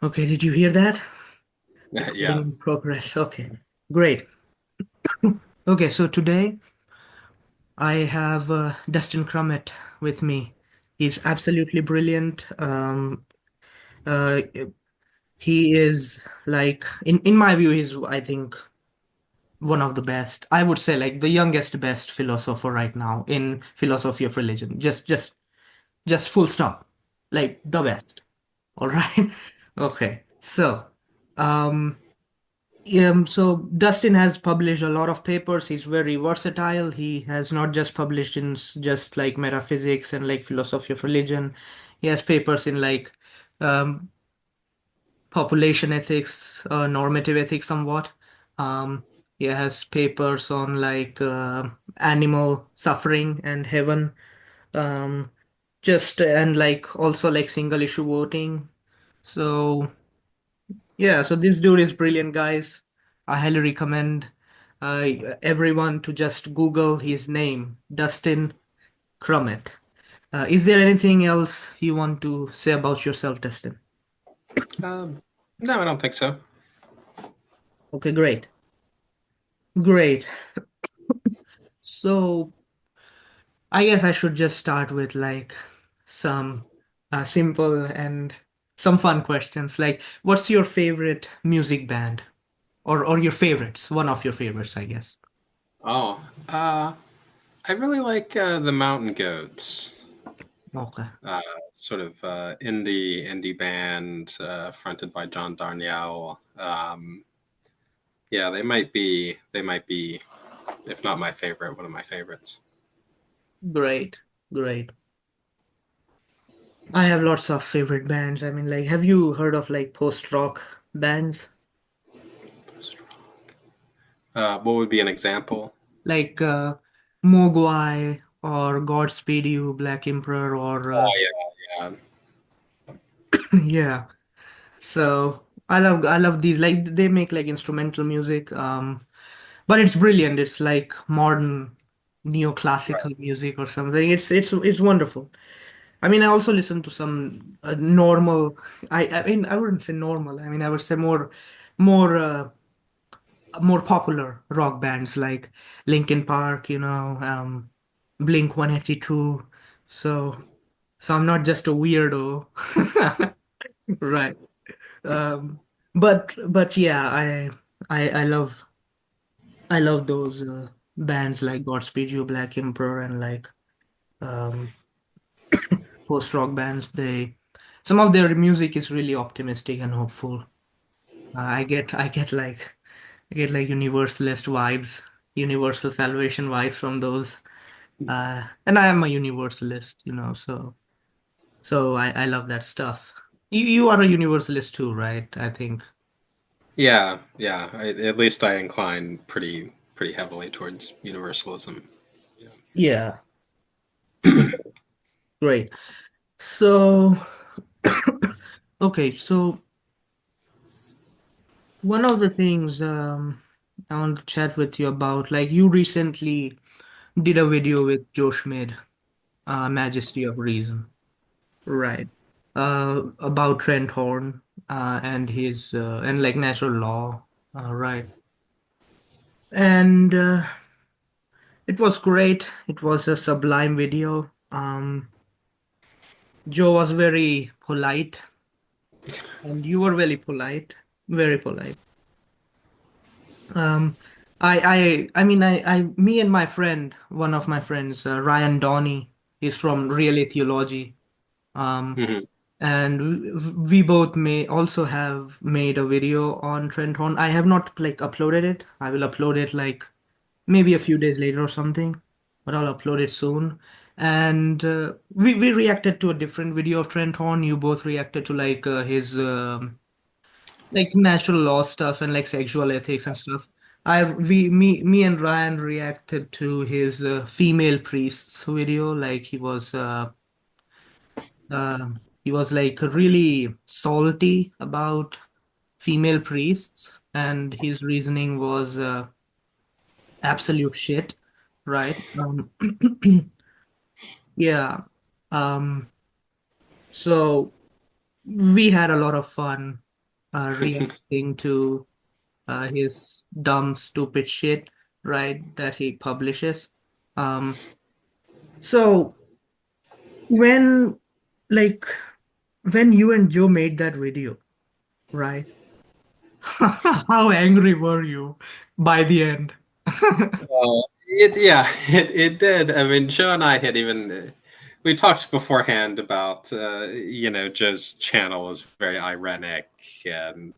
Okay, did you hear that? Recording Yeah. in progress. Okay, great. Okay, so today I have Dustin Crummett with me. He's absolutely brilliant. Uh, he is like, in my view, he's, I think, one of the best. I would say like the youngest best philosopher right now in philosophy of religion. Just full stop. Like the best. All right. Okay. Um, so Dustin has published a lot of papers. He's very versatile. He has not just published in just like metaphysics and like philosophy of religion. He has papers in like um, population ethics, normative ethics, somewhat. Um, he has papers on like animal suffering and heaven. Um, just and like also like single issue voting. So. Yeah, so this dude is brilliant, guys. I highly recommend everyone to just Google his name, Dustin Crummett. Is there anything else you want to say about yourself, Dustin? Um, no, I don't think so. Okay, great. Great. So I guess I should just start with like some simple and some fun questions. Like, what's your favorite music band? Or your favorites, one of your favorites, I guess. Oh, I really like the Mountain Goats. Okay. Uh, Sort of indie band fronted by John Darnielle. Yeah, they might be, if not my favorite, one of my favorites. Great. Great. I have lots of favorite bands. I mean, like, have you heard of like post-rock bands? What would be an example? Like Mogwai or Godspeed You, Black Emperor, or Oh yeah, yeah. So I love these. Like they make like instrumental music. But it's brilliant. It's like modern neoclassical music or something. It's wonderful. I mean, I also listen to some normal. I mean, I wouldn't say normal. I mean, I would say more. More popular rock bands like Linkin Park, Blink 182. So, so I'm not just a weirdo. Right. Um, but yeah, I love those bands like Godspeed You, Black Emperor, and like um, post-rock bands. Some of their music is really optimistic and hopeful. I get like universalist vibes, universal salvation vibes from those. And I am a universalist, so I love that stuff. You are a universalist too, right? I think. yeah. At least I incline pretty heavily towards universalism. Yeah. Great. So, okay, so one of the things I want to chat with you about, like you recently did a video with Joe Schmid, Majesty of Reason. Right. About Trent Horn and his and like natural law. Right. And it was great. It was a sublime video. Joe was very polite, and you were very polite, very polite. Um, me and my friend, one of my friends, Ryan Donny, is from Relay Theology. Um, Hmm. and we both may also have made a video on Trent Horn. I have not like uploaded it. I will upload it like maybe a few days later or something, but I'll upload it soon. And we reacted to a different video of Trent Horn. You both reacted to like his like natural law stuff and like sexual ethics and stuff. Me and Ryan reacted to his female priests video. Like he was like really salty about female priests, and his reasoning was absolute shit, right? Yeah. Um, so we had a lot of fun. reacting to his dumb, stupid shit, right, that he publishes. So when like when you and Joe made that video, right? How angry were you by the end? It did. I mean, Joe and I had even we talked beforehand about Joe's channel is very ironic, and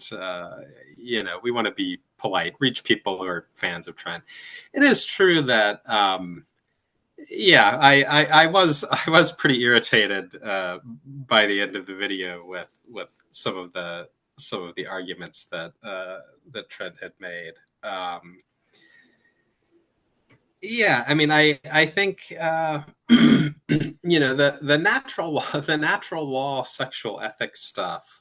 we want to be polite, reach people who are fans of Trent. It is true that I was pretty irritated by the end of the video with some of the arguments that Trent had made. Um, yeah, I mean, I think the natural law, the natural law sexual ethics stuff.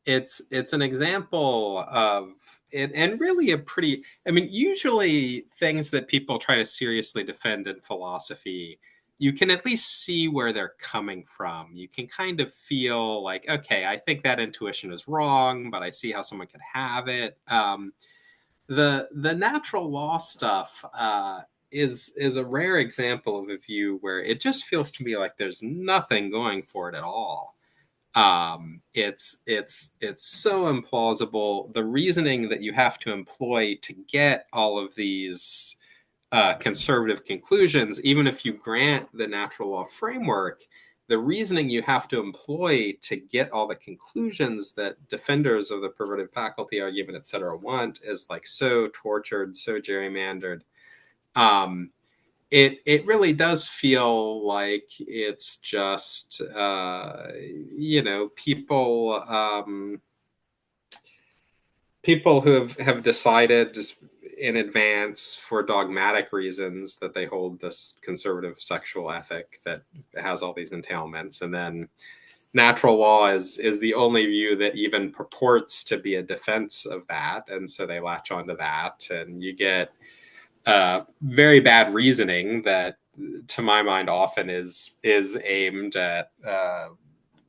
It's an example of and really a pretty. I mean, usually things that people try to seriously defend in philosophy, you can at least see where they're coming from. You can kind of feel like, okay, I think that intuition is wrong, but I see how someone could have it. The natural law stuff is a rare example of a view where it just feels to me like there's nothing going for it at all. It's so implausible. The reasoning that you have to employ to get all of these conservative conclusions, even if you grant the natural law framework, the reasoning you have to employ to get all the conclusions that defenders of the perverted faculty argument, et cetera, want is like so tortured, so gerrymandered. Um, it really does feel like it's just people who have decided in advance for dogmatic reasons that they hold this conservative sexual ethic that has all these entailments, and then natural law is the only view that even purports to be a defense of that, and so they latch onto that, and you get very bad reasoning that, to my mind, often is aimed at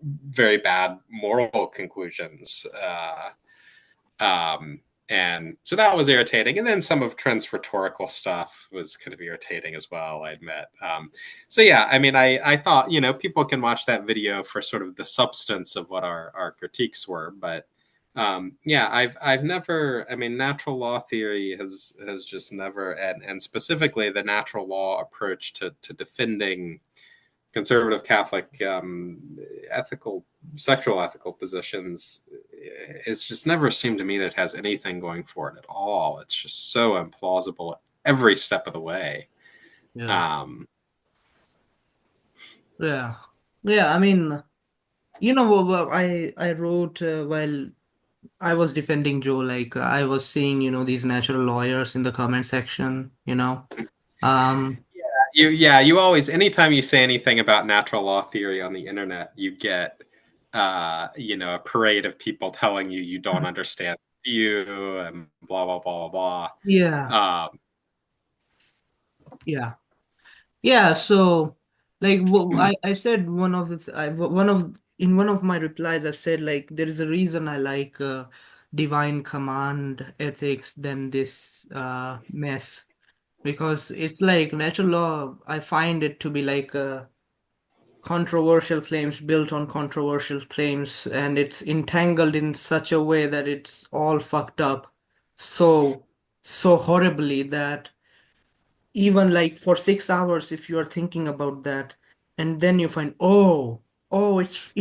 very bad moral conclusions. And so that was irritating. And then some of Trent's rhetorical stuff was kind of irritating as well, I admit. So yeah, I mean, I thought, people can watch that video for sort of the substance of what our critiques were, but yeah, I've never. I mean, natural law theory has just never, and specifically the natural law approach to defending conservative Catholic ethical sexual ethical positions. It's just never seemed to me that it has anything going for it at all. It's just so implausible every step of the way. Yeah. Um, Yeah. Yeah, I mean, I wrote while I was defending Joe, like I was seeing, these natural lawyers in the comment section. Um, you always, anytime you say anything about natural law theory on the internet, you get a parade of people telling you don't understand the view and blah blah blah blah yeah, blah. yeah. Yeah, so like I said one of the th- I, one of in one of my replies I said like there is a reason I like divine command ethics than this mess, because it's like natural law. I find it to be like controversial claims built on controversial claims, and it's entangled in such a way that it's all fucked up so so horribly that even like for 6 hours, if you are thinking about that, and then you find, oh, it's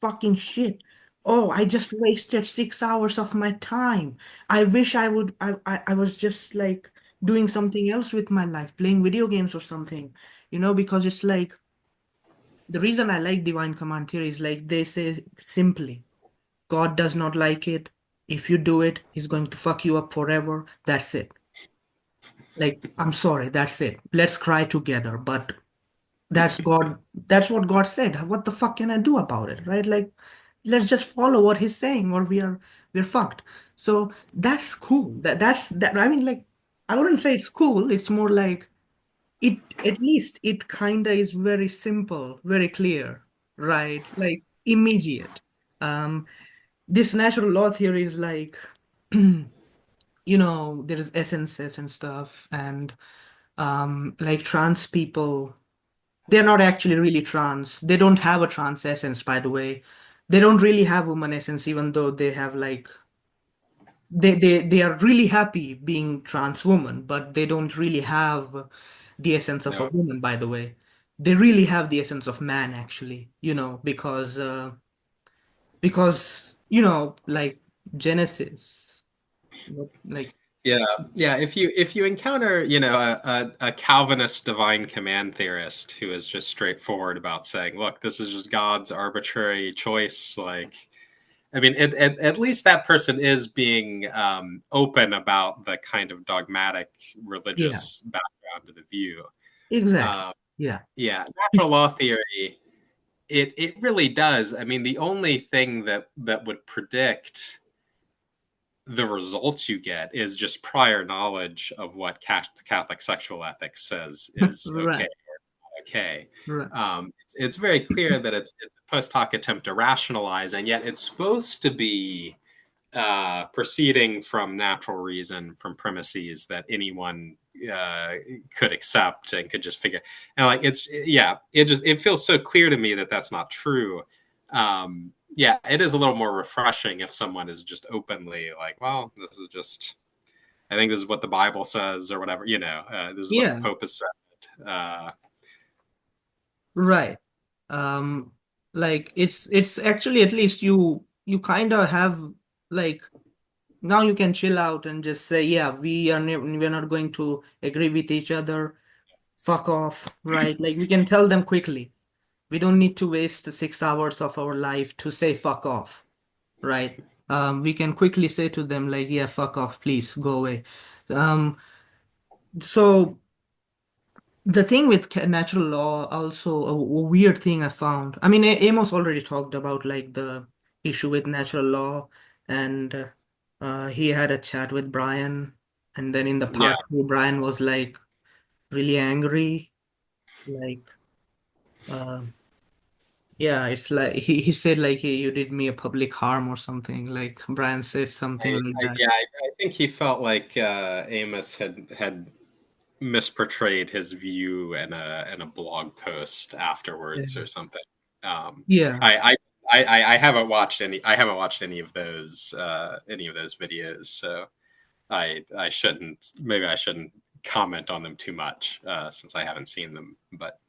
fucking shit. Oh, I just wasted 6 hours of my time. I wish I was just like doing something else with my life, playing video games or something, because it's like the reason I like divine command theory is like they say simply, God does not like it. If you do it, he's going to fuck you up forever. That's it. Like, I'm sorry, that's it. Let's cry together. But that's God, that's what God said. What the fuck can I do about it? Right? Like, let's just follow what he's saying, or we're fucked. So that's cool. That's that I mean, like, I wouldn't say it's cool. It's more like it at least it kinda is very simple, very clear, right? Like immediate. Um this natural law theory is like, there's essences and stuff, and like trans people, they're not actually really trans. They don't have a trans essence, by the way. They don't really have woman essence, even though they have like they are really happy being trans woman, but they don't really have the essence of a No. woman, by the way. They really have the essence of man, actually, because like Genesis, like Yeah, yeah. If you encounter, a Calvinist divine command theorist who is just straightforward about saying, "Look, this is just God's arbitrary choice," like, I mean, at least that person is being open about the kind of dogmatic yeah, religious background of the view. exactly. Uh, Yeah. yeah, natural law theory. It really does. I mean, the only thing that would predict the results you get is just prior knowledge of what Catholic sexual ethics says is okay Right, or not okay. right. It's very clear that it's a post hoc attempt to rationalize, and yet it's supposed to be proceeding from natural reason, from premises that anyone uh, could accept and could just figure. And like it feels so clear to me that that's not true. Yeah, it is a little more refreshing if someone is just openly like, well, this is just. I think this is what the Bible says, or whatever. This is what the Yeah, Pope has said. right. Um, like it's actually at least you kind of have like now you can chill out and just say, yeah, we're not going to agree with each other. Fuck off, right? Like we can tell them quickly. We don't need to waste 6 hours of our life to say fuck off, right? We can quickly say to them like, yeah, fuck off, please go away. Um, so the thing with natural law, also a weird thing I found. I mean, Amos already talked about like the issue with natural law, and he had a chat with Brian, and then in the yeah, part two, Brian was like really angry, like yeah, it's like he said like, hey, you did me a public harm or something. Like Brian said something like that. I think he felt like Amos had misportrayed his view in a blog post Yeah. afterwards or something. Um, Yeah. I, I haven't watched any of those videos, so I shouldn't maybe I shouldn't comment on them too much since I haven't seen them. But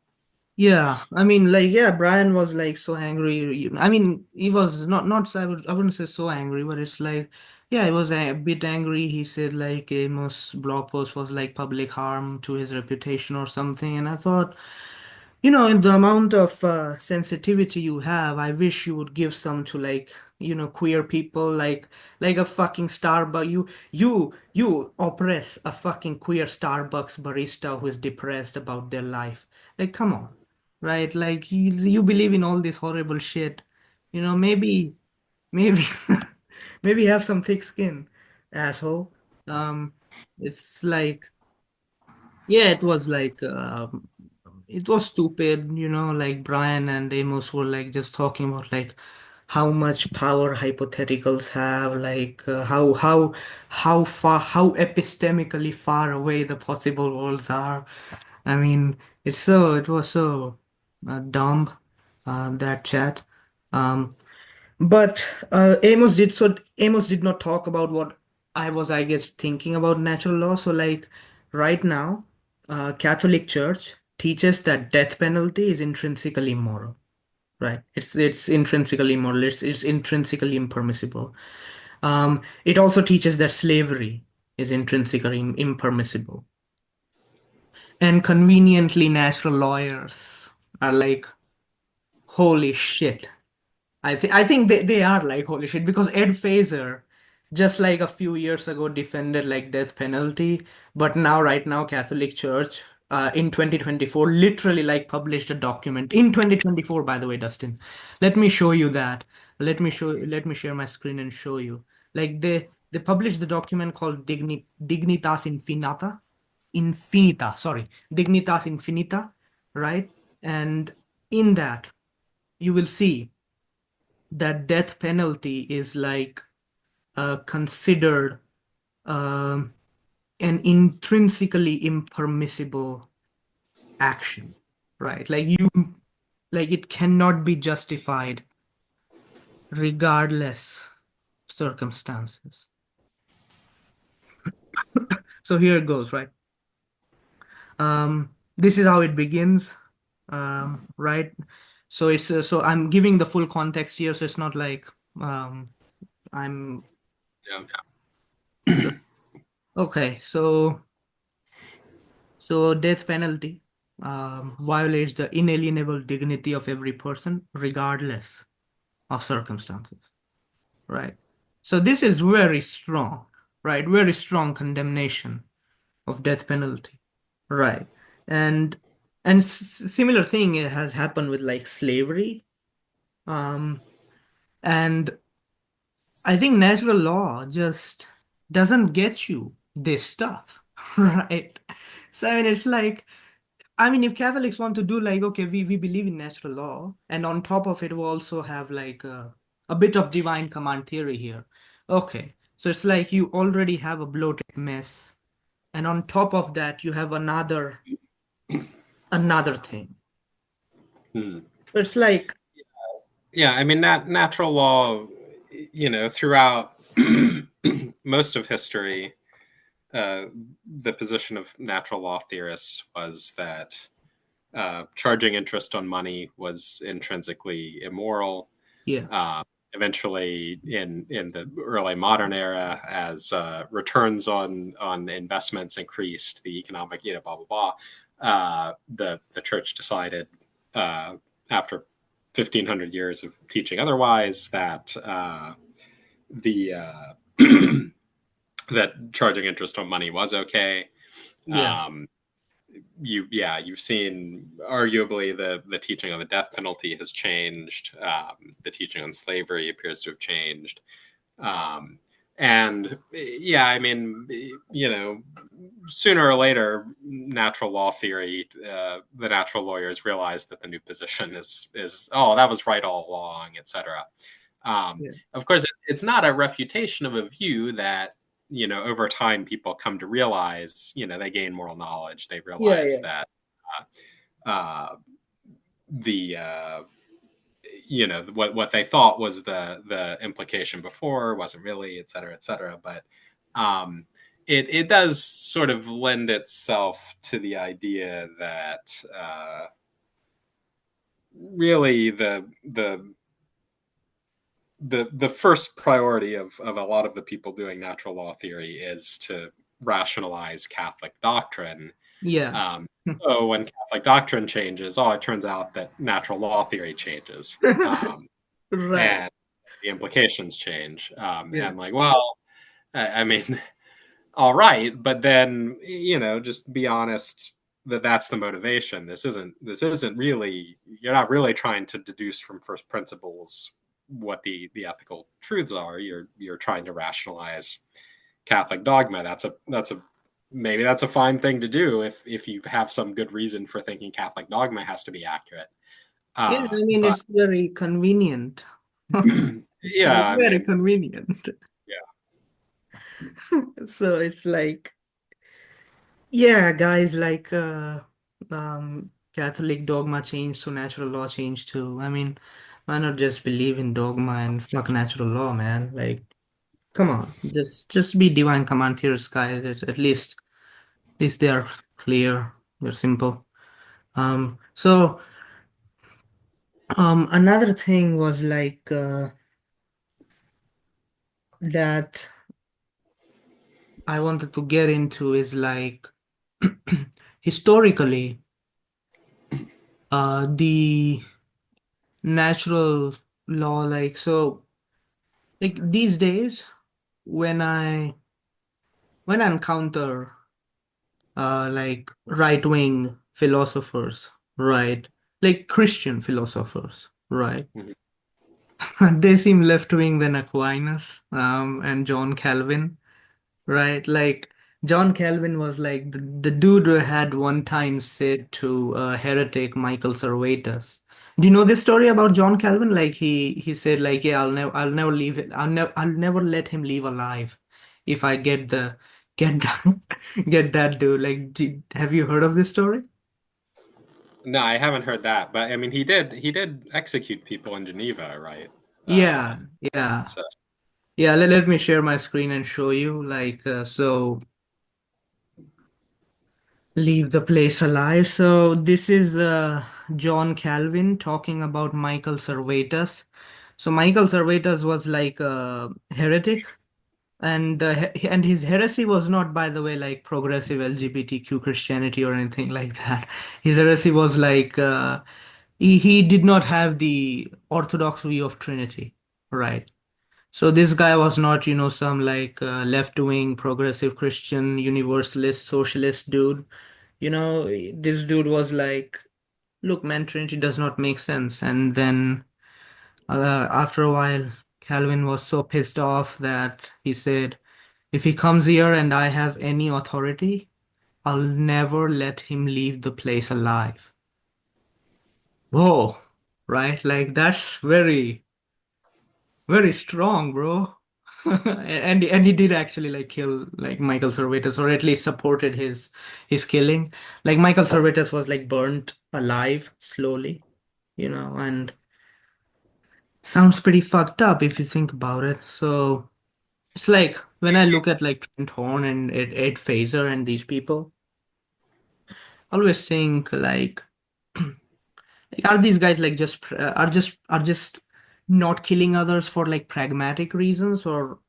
Yeah, I mean, like, yeah, Brian was like so angry. I mean, he was not. I wouldn't say so angry, but it's like, yeah, he was a bit angry. He said like Amos' blog post was like public harm to his reputation or something, and I thought, in the amount of sensitivity you have, I wish you would give some to like, queer people, like a fucking Starbucks. You oppress a fucking queer Starbucks barista who is depressed about their life. Like, come on, right? Like you believe in all this horrible shit. Maybe, maybe have some thick skin, asshole. Um, it's like. Yeah, it was like it was stupid, like Brian and Amos were like just talking about like how much power hypotheticals have, like how epistemically far away the possible worlds are. I mean, it was so dumb that chat. Um, but Amos did not talk about what I guess, thinking about natural law. So like right now, Catholic Church teaches that death penalty is intrinsically immoral. Right? It's intrinsically immoral. It's intrinsically impermissible. It also teaches that slavery is intrinsically impermissible. And conveniently, natural lawyers are like, holy shit. I think they are like holy shit because Ed Fazer just like a few years ago defended like death penalty, but now right now Catholic Church in 2024 literally like published a document in 2024, by the way, Dustin. Let me show you that. Let me share my screen and show you. Like they published the document called Dignitas sorry, Dignitas Infinita, right? And in that you will see that death penalty is like considered um, an intrinsically impermissible action, right? Like it cannot be justified regardless circumstances. So here it goes, right? This is how it begins, right? So so I'm giving the full context here, so it's not like um, I'm Yeah. so okay. So death penalty violates the inalienable dignity of every person, regardless of circumstances, right? So this is very strong, right? Very strong condemnation of death penalty, right? And similar thing has happened with like slavery, um, and I think natural law just doesn't get you this stuff, right? So I mean, it's like I mean, if Catholics want to do like, okay, we believe in natural law, and on top of it, we also have like a bit of divine command theory here. Okay, so it's like you already have a bloated mess, and on top of that, you have another thing. Hmm. So it's like, Yeah, I mean, natural law, throughout most of history, uh, the position of natural law theorists was that charging interest on money was intrinsically immoral. yeah, Uh, Eventually, in the early modern era, as returns on investments increased, the economic, blah blah blah, the church decided after 1,500 years of teaching otherwise that the that charging interest on money was okay. yeah, Um, you've seen arguably the teaching on the death penalty has changed. The teaching on slavery appears to have changed. Um, and yeah, I mean, sooner or later, natural law theory, the natural lawyers realize that the new position is oh, that was right all along, etc. yeah, Of course, it's not a refutation of a view that over time people come to realize. They gain moral knowledge. They yeah, realize yeah, that uh, the what they thought was the implication before wasn't really, et cetera. But um, it does sort of lend itself to the idea that really the first priority of a lot of the people doing natural law theory is to rationalize Catholic doctrine. yeah. Um, so when Catholic doctrine changes, it turns out that natural law theory changes, Right. and the implications change. Yeah. And like, well, I mean, all right, but then just be honest that that's the motivation. This isn't really, you're not really trying to deduce from first principles what the ethical truths are. You're trying to rationalize Catholic dogma. That's a maybe that's a fine thing to do if you have some good reason for thinking Catholic dogma has to be accurate. Yeah, I mean, But it's very convenient. It's yeah, I very mean, convenient. yeah, So it's like, yeah, guys, like Catholic dogma changed, so natural law changed too. I mean, why not just believe in dogma and fuck natural law, man? Like, come on, just be divine command theorists, guys. At least they're clear, they're simple. So another thing was like that I wanted to get into is like historically, the natural law, like so, like these days when I encounter like right-wing philosophers, right, like Christian philosophers, right, mhm, they seem left-wing than Aquinas, and John Calvin, right? Like John Calvin was like the dude who had one time said to heretic Michael Servetus, Do you know this story about John Calvin? Like he said like, yeah, I'll never leave it. I'll never let him leave alive if I get that get that dude. Like, have you heard of this story? No, I haven't heard that, but I mean, he did execute people in Geneva, right? Yeah, yeah. So Yeah, let me share my screen and show you. Like, so leave the place alive. So this is John Calvin talking about Michael Servetus. So Michael Servetus was like a heretic, and and his heresy was not, by the way, like progressive LGBTQ Christianity or anything like that. His heresy was like he did not have the orthodox view of Trinity, right? So this guy was not, some like left-wing progressive Christian universalist socialist dude. This dude was like, look, man, Trinity does not make sense. And then after a while, Calvin was so pissed off that he said, if he comes here and I have any authority, I'll never let him leave the place alive. Whoa, right? Like that's very, very strong, bro. And he did actually like kill like Michael Servetus, or at least supported his killing. Like Michael Servetus was like burnt alive slowly, and sounds pretty fucked up if you think about it. So it's like when I look at like Trent Horn and Ed Fazer and these people, I always think like are these guys like just not killing others for like pragmatic reasons or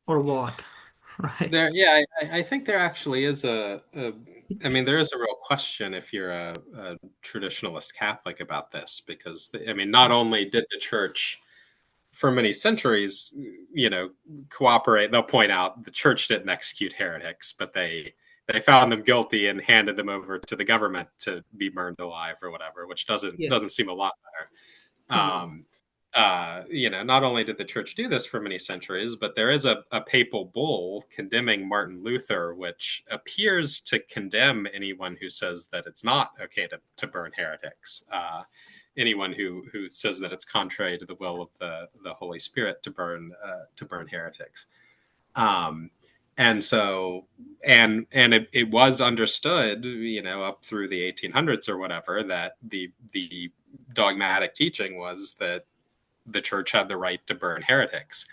what? Right? there, yeah, I think there actually is I mean, there is a real question if you're a traditionalist Catholic about this, because I mean, not only did the church for many centuries, you know, cooperate. They'll point out the church didn't execute heretics, but they found them guilty and handed them over to the government to be burned alive or whatever, which doesn't Yeah. doesn't seem a lot better. No. Not only did the church do this for many centuries, but there is a papal bull condemning Martin Luther, which appears to condemn anyone who says that it's not okay to burn heretics. Anyone who says that it's contrary to the will of the Holy Spirit to burn heretics. Um, and so it was understood, up through the 1800s or whatever, that the dogmatic teaching was that the church had the right to burn heretics.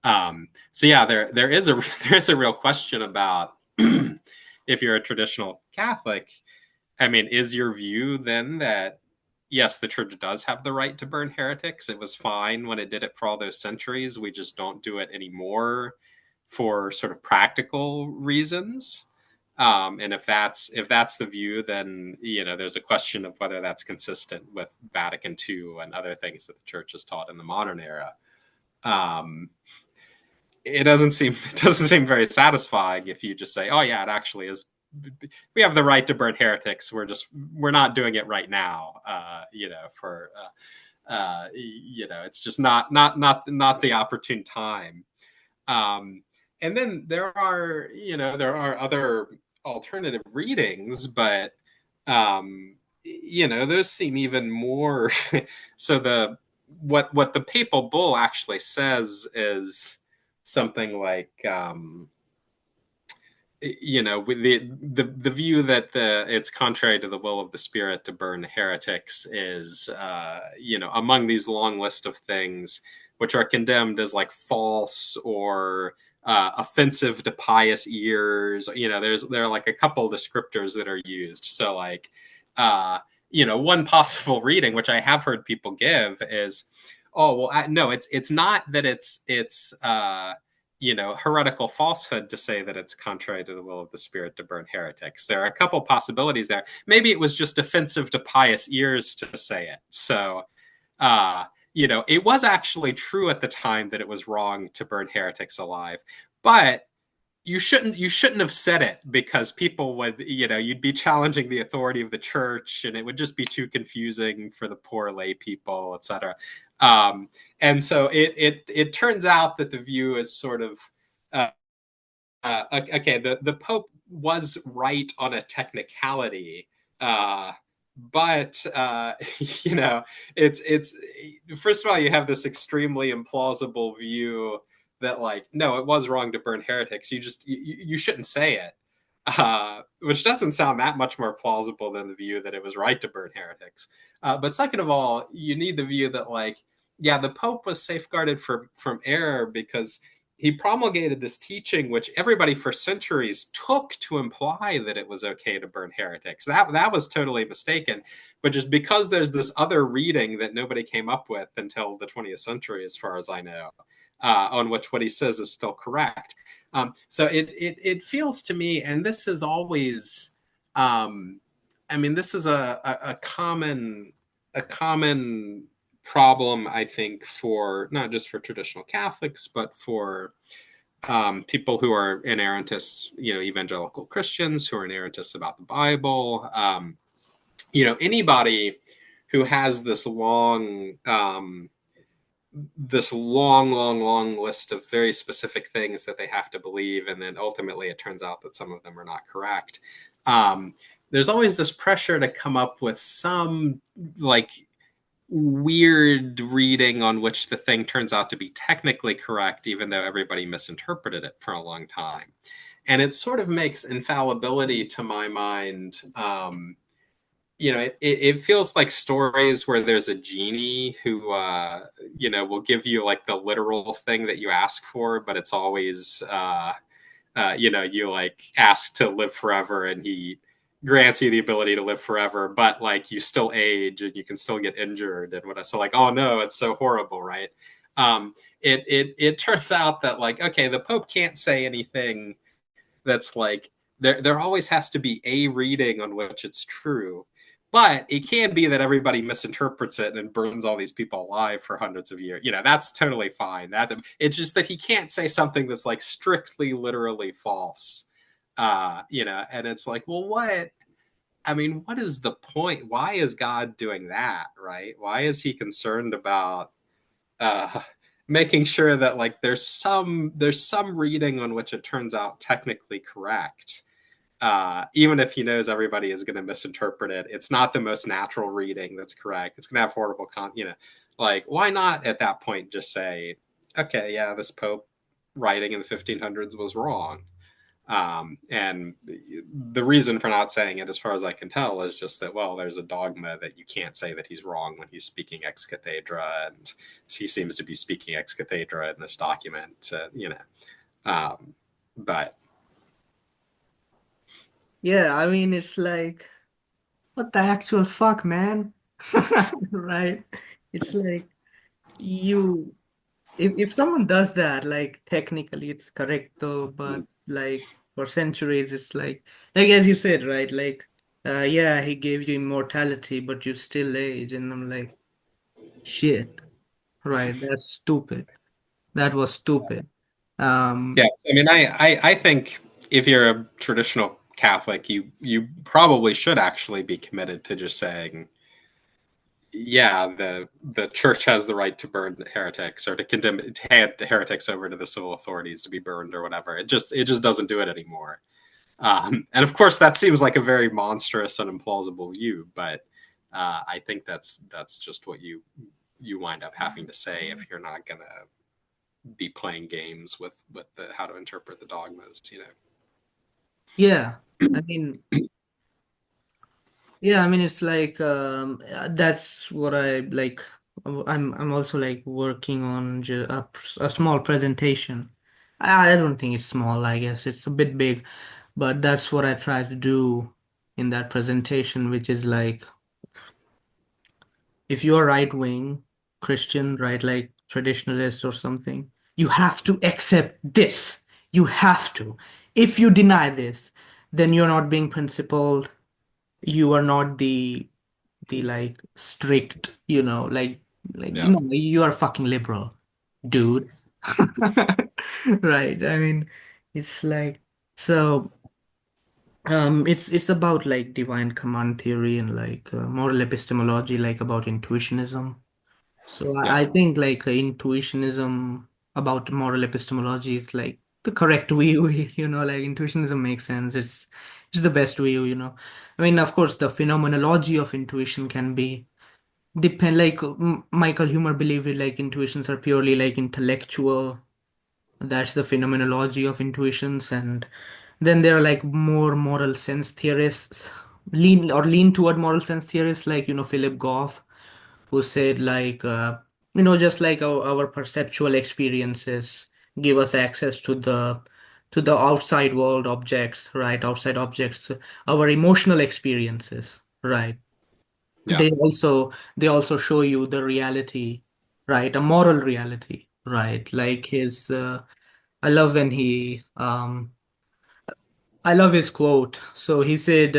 So yeah, there is a there is a real question about if you're a traditional Catholic. I mean, is your view then that yes, the church does have the right to burn heretics? It was fine when it did it for all those centuries. We just don't do it anymore for sort of practical reasons. And if that's the view, then there's a question of whether that's consistent with Vatican II and other things that the church has taught in the modern era. Um, it doesn't seem very satisfying if you just say, oh yeah, it actually is. We have the right to burn heretics. We're not doing it right now. It's just not the opportune time. Um, and then there are other alternative readings, but those seem even more. So what the papal bull actually says is something like, with the view that it's contrary to the will of the Spirit to burn heretics is, among these long list of things which are condemned as like false or offensive to pious ears. There are like a couple descriptors that are used. So like, one possible reading, which I have heard people give, is, oh well, no, it's not that heretical falsehood to say that it's contrary to the will of the Spirit to burn heretics. There are a couple possibilities there. Maybe it was just offensive to pious ears to say it. So, uh, it was actually true at the time that it was wrong to burn heretics alive, but you shouldn't have said it, because people would, you'd be challenging the authority of the church, and it would just be too confusing for the poor lay people, etc. And so it turns out that the view is sort of, uh, okay, the Pope was right on a technicality, uh, but you know, it's first of all, you have this extremely implausible view that like, no, it was wrong to burn heretics. You shouldn't say it, which doesn't sound that much more plausible than the view that it was right to burn heretics. But second of all, you need the view that like, yeah, the Pope was safeguarded from error because he promulgated this teaching which everybody for centuries took to imply that it was okay to burn heretics. That was totally mistaken. But just because there's this other reading that nobody came up with until the 20th century, as far as I know, on which what he says is still correct. So it feels to me, and this is always, I mean, this is a common problem, I think, for not just for traditional Catholics, but for people who are inerrantists, you know, evangelical Christians who are inerrantists about the Bible. You know, anybody who has this long list of very specific things that they have to believe, and then ultimately it turns out that some of them are not correct. Um, there's always this pressure to come up with some like weird reading on which the thing turns out to be technically correct, even though everybody misinterpreted it for a long time. And it sort of makes infallibility, to my mind, you know, it feels like stories where there's a genie who, you know, will give you like the literal thing that you ask for, but it's always, you know, you like ask to live forever and he grants you the ability to live forever, but like you still age and you can still get injured and what. So like, oh no, it's so horrible, right? It turns out that like, okay, the Pope can't say anything that's like, there always has to be a reading on which it's true. But it can be that everybody misinterprets it and burns all these people alive for hundreds of years. You know, that's totally fine. That it's just that he can't say something that's like strictly literally false. You know, and it's like, well, what? I mean, what is the point? Why is God doing that, right? Why is he concerned about uh, making sure that like there's some reading on which it turns out technically correct, even if he knows everybody is going to misinterpret it. It's not the most natural reading that's correct. It's going to have horrible you know, like why not at that point just say, okay, yeah, this Pope writing in the 1500s was wrong. And the reason for not saying it, as far as I can tell, is just that, well, there's a dogma that you can't say that he's wrong when he's speaking ex cathedra, and he seems to be speaking ex cathedra in this document, you know. But Yeah, I mean, it's like, what the actual fuck, man? Right? It's like you if someone does that, like technically it's correct though, but like for centuries it's like as you said, right? Like yeah, he gave you immortality, but you still age, and I'm like, shit, right? That's stupid. That was stupid. yeah, Um I mean, I think if you're a traditional Catholic, you probably should actually be committed to just saying, yeah, the church has the right to burn heretics or to condemn to hand heretics over to the civil authorities to be burned or whatever. It just doesn't do it anymore. And of course, that seems like a very monstrous and implausible view, but I think that's just what you wind up having to say if you're not going to be playing games with the how to interpret the dogmas. You know. yeah, I mean, yeah, I mean, it's like that's what I like. I'm also like working on a small presentation. I don't think it's small. I guess it's a bit big, but that's what I try to do in that presentation, which is like, if you're right wing Christian, right, like traditionalist or something, you have to accept this. You have to. If you deny this, then you're not being principled. You are not the like strict, Yeah. you are fucking liberal, dude. Right. I mean, it's like so it's about like divine command theory and like moral epistemology, like about intuitionism. So Yeah. I think like intuitionism about moral epistemology is like the correct view, like intuitionism makes sense. It's the best view. I mean, of course, the phenomenology of intuition can be depend like Michael Humer believed like intuitions are purely like intellectual. That's the phenomenology of intuitions, and then there are like more moral sense theorists, lean toward moral sense theorists like Philip Goff, who said like just like our perceptual experiences give us access to the outside world objects, right? Outside objects, our emotional experiences, right? Yeah. They also show you the reality, right? A moral reality, right? Like his I love when he I love his quote. So he said,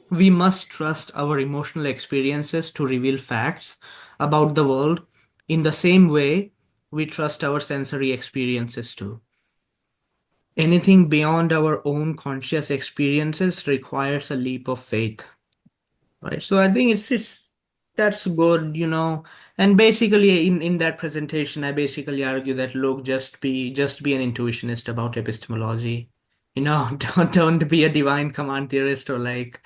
we must trust our emotional experiences to reveal facts about the world in the same way we trust our sensory experiences to. Anything beyond our own conscious experiences requires a leap of faith. Right. So I think it's that's good. And basically in that presentation, I basically argue that look, just be an intuitionist about epistemology. Don't be a divine command theorist or like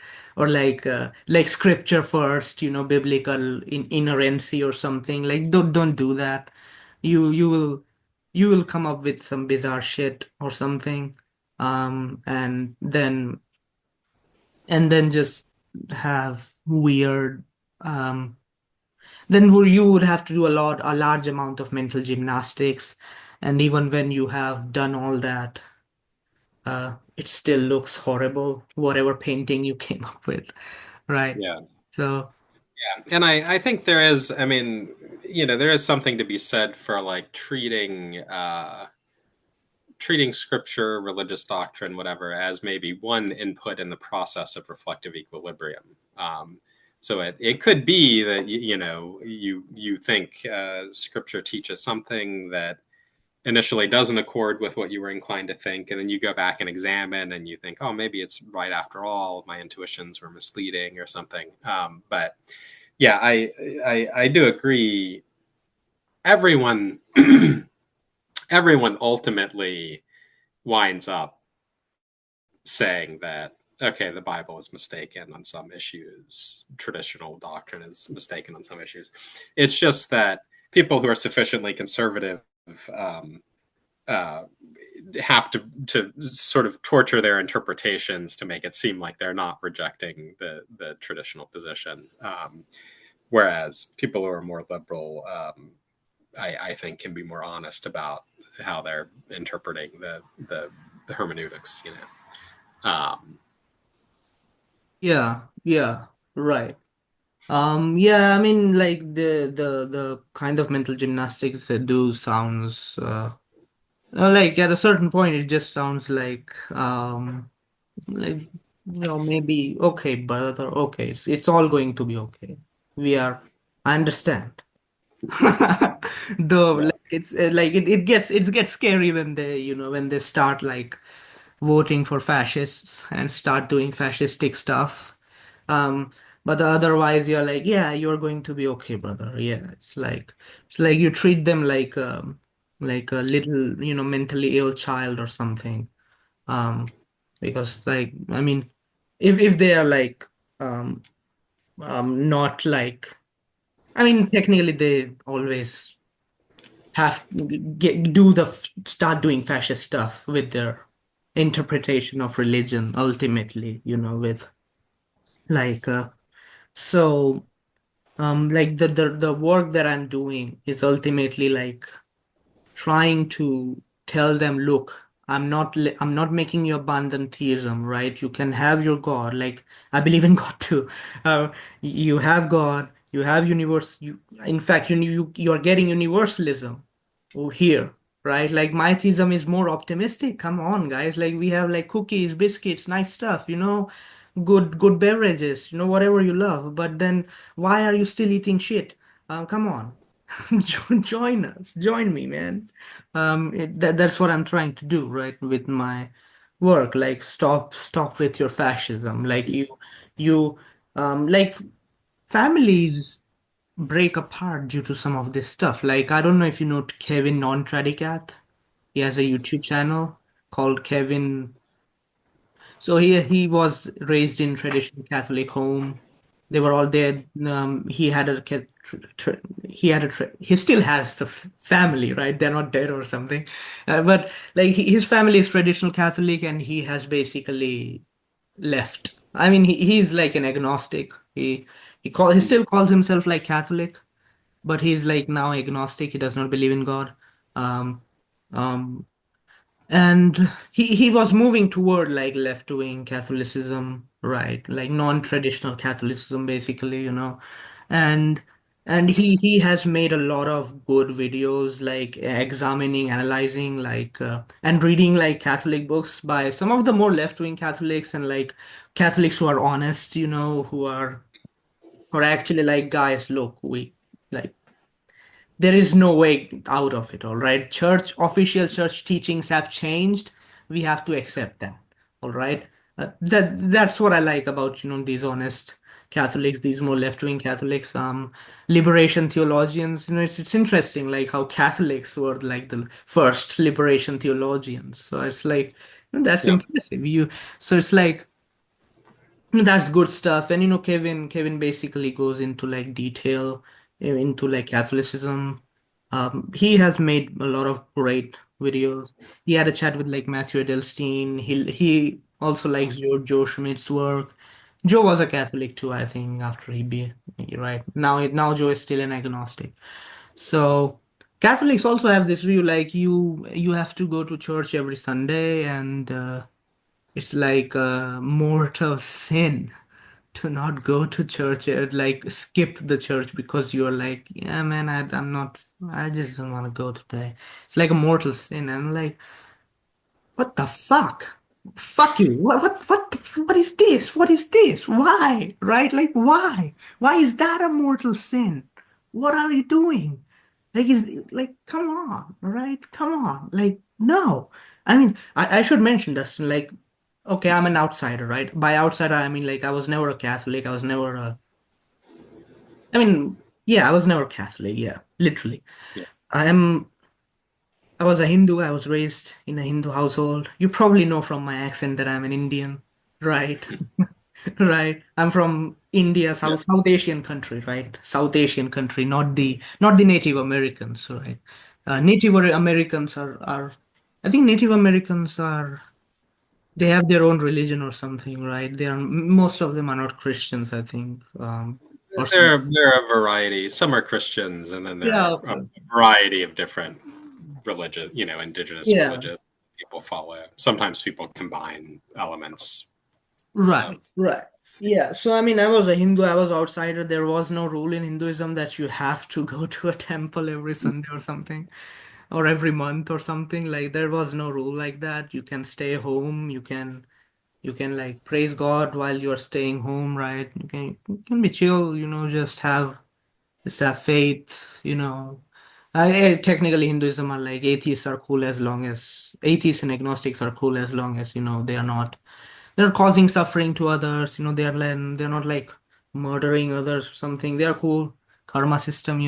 scripture first, biblical inerrancy or something. Like don't do that. You will come up with some bizarre shit or something. And then just have weird um you would have to do a large amount of mental gymnastics, and even when you have done all that, it still looks horrible, whatever painting you came up with, right? Yeah. So And I think there is, I mean, there is something to be said for like treating scripture, religious doctrine, whatever, as maybe one input in the process of reflective equilibrium. So it could be that you think scripture teaches something that initially doesn't accord with what you were inclined to think, and then you go back and examine, and you think, oh, maybe it's right after all. My intuitions were misleading or something. But yeah, I do agree. Everyone everyone ultimately winds up saying that, okay, the Bible is mistaken on some issues, traditional doctrine is mistaken on some issues. It's just that people who are sufficiently conservative um, uh, have to sort of torture their interpretations to make it seem like they're not rejecting the traditional position. Whereas people who are more liberal, I think, can be more honest about how they're interpreting the hermeneutics. yeah, yeah, right. Yeah, I mean, like the kind of mental gymnastics that do sounds like at a certain point it just sounds like maybe okay, brother, okay, it's all going to be okay. I understand. Though Yeah, like it gets scary when they start like voting for fascists and start doing fascistic stuff. um but otherwise you're like, yeah, you're going to be okay, brother. Yeah, it's like you treat them like a little mentally ill child or something. um because like I mean, if they are like um not like, I mean, technically they always have start doing fascist stuff with their interpretation of religion ultimately, with like so like the work that I'm doing is ultimately like trying to tell them, look, I'm not making you abandon theism, right? You can have your God. Like, I believe in God too. You have God, you have in fact, you are getting universalism here, right? Like, my theism is more optimistic. Come on, guys. Like, we have like cookies, biscuits, nice stuff, good beverages, whatever you love. But then why are you still eating shit? Come on. Join us, join me, man. That's what I'm trying to do, right, with my work. Like, stop with your fascism. Like, you like, families break apart due to some of this stuff. Like, I don't know if you know Kevin Non-Tradicat. He has a YouTube channel called Kevin. So he was raised in traditional Catholic home. They were all there. He had a he had a he still has the family, right? They're not dead or something, but like his family is traditional Catholic, and he has basically left. I mean, he's like an agnostic. He Mm. still calls himself like Catholic, but he's like now agnostic. He does not believe in God. Um, um, and he was moving toward like left-wing Catholicism, right? Like non-traditional Catholicism, basically, and he has made a lot of good videos, like examining, analyzing, like and reading like Catholic books by some of the more left-wing Catholics, and like Catholics who are honest, who are actually like, guys, look, we like there is no way out of it, all right? Official church teachings have changed. We have to accept that, all right? That's what I like about, these honest Catholics, these more left-wing Catholics, liberation theologians. It's interesting, like how Catholics were like the first liberation theologians. So it's like, that's Yeah. impressive. So it's like, that's good stuff. And Kevin basically goes into like detail into like Catholicism. He has made a lot of great videos. He had a chat with like Matthew Edelstein. He also likes Joe Schmidt's work. Joe was a Catholic too, I think, after he be right. Now Joe is still an agnostic. So Catholics also have this view like you have to go to church every Sunday, and it's like a mortal sin to not go to church, like skip the church because you're like, yeah, man, I just don't want to go today. It's like a mortal sin. And I'm like, what the fuck? Fuck you. What is this? What is this? Why? Right? Like, why? Why is that a mortal sin? What are you doing? Come on, all right? Come on. Like, no. I mean, I should mention, Dustin, like, okay, I'm an outsider, right? By outsider, I mean, like, I was never a Catholic. I mean, yeah, I was never Catholic. Yeah, literally. Yeah. I am. I was a Hindu. I was raised in a Hindu household. You probably know from my accent that I'm an Indian, right? Right. I'm from India, Yeah. South Asian country, right? South Asian country, not the Native Americans, right? Native Americans are I think Native Americans are they have their own religion or something, right? Most of them are not Christians, I think, or some. There are a variety. Some are Christians, and then there Yeah. are a variety of different religion, indigenous Yeah. religion people follow. Sometimes people combine elements Right, of. right. Yeah, so I mean, I was a Hindu, I was outsider. There was no rule in Hinduism that you have to go to a temple every Sunday or something, or every month or something. Like there was no rule like that. You can stay home, you can like praise God while you're staying home, right? You can be chill, just have faith. Technically Hinduism are like atheists and agnostics are cool as long as, they're causing suffering to others, they're not like murdering others or something. They're cool. Karma system,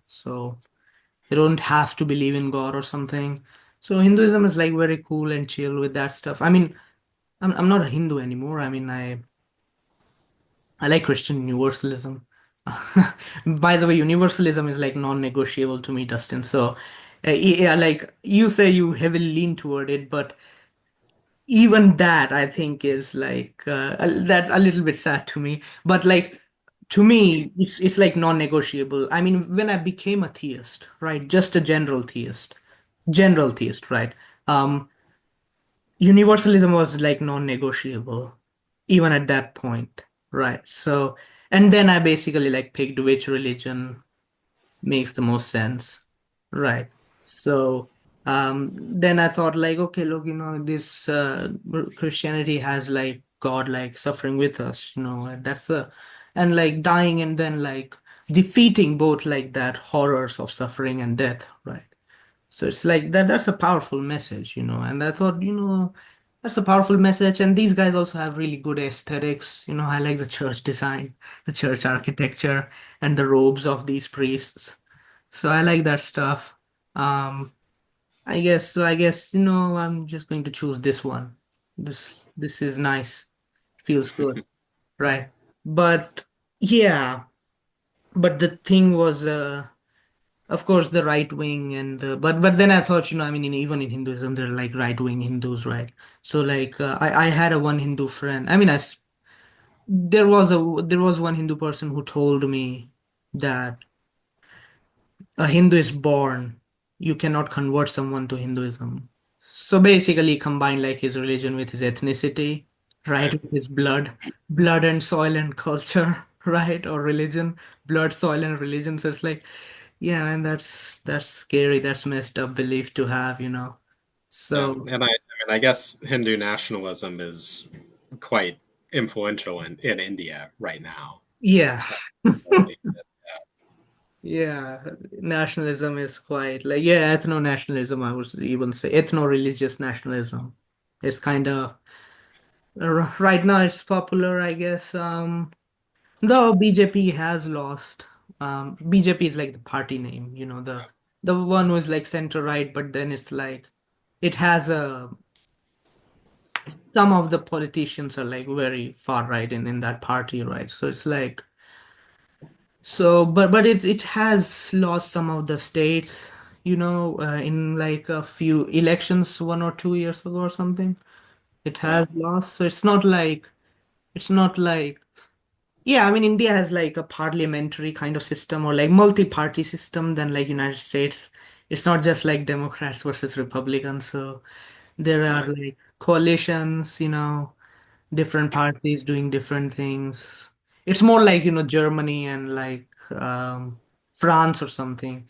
so they don't have to believe in God or something. So Hinduism is like very cool and chill with that stuff. I mean, I'm not a Hindu anymore. I mean, I like Christian universalism. By the way, universalism is like non-negotiable to me, Dustin. So, yeah, like you say you heavily lean toward it, but even that I think is like that's a little bit sad to me. But like to me, it's like non-negotiable. I mean, when I became a theist, right, just a general theist, right? Um, Universalism was like non-negotiable, even at that point, right? So, and then I basically like picked which religion makes the most sense. Right. So then I thought like, okay, look, this Christianity has like God like suffering with us, and and like dying and then like defeating both like that horrors of suffering and death, right? So it's like that's a powerful message, and I thought, that's a powerful message. And these guys also have really good aesthetics. I like the church design, the church architecture, and the robes of these priests. So I like that stuff. I guess I'm just going to choose this one. This is nice. Feels good, right? But yeah, but the thing was, of course, the right wing but then I thought, I mean, even in Hinduism, there are like right wing Hindus, right? So like, I had a one Hindu friend. I mean, there was one Hindu person who told me that a Hindu is born. You cannot convert someone to Hinduism. So basically, combine like his religion with his ethnicity, right? Right. With his blood and soil and culture, right? Or religion, blood, soil, and religion. So it's like, yeah, and that's scary. That's messed up belief to have. Yeah, So and I guess Hindu nationalism is quite influential in India right now. yeah. Uh, already. Yeah, nationalism is quite like, yeah, ethno-nationalism, I would even say ethno-religious nationalism. It's kind of right now it's popular, I guess. Though BJP has lost. BJP is like the party name, the one who is like center right, but then it's like it has a some of the politicians are like very far right in that party, right? So it's like but it has lost some of the states, in like a few elections 1 or 2 years ago or something. It has Wow. lost, so it's not like yeah, I mean, India has like a parliamentary kind of system or like multi-party system than like United States. It's not just like Democrats versus Republicans. So there are Right. like coalitions, different parties doing different things. It's more like, Germany and like France or something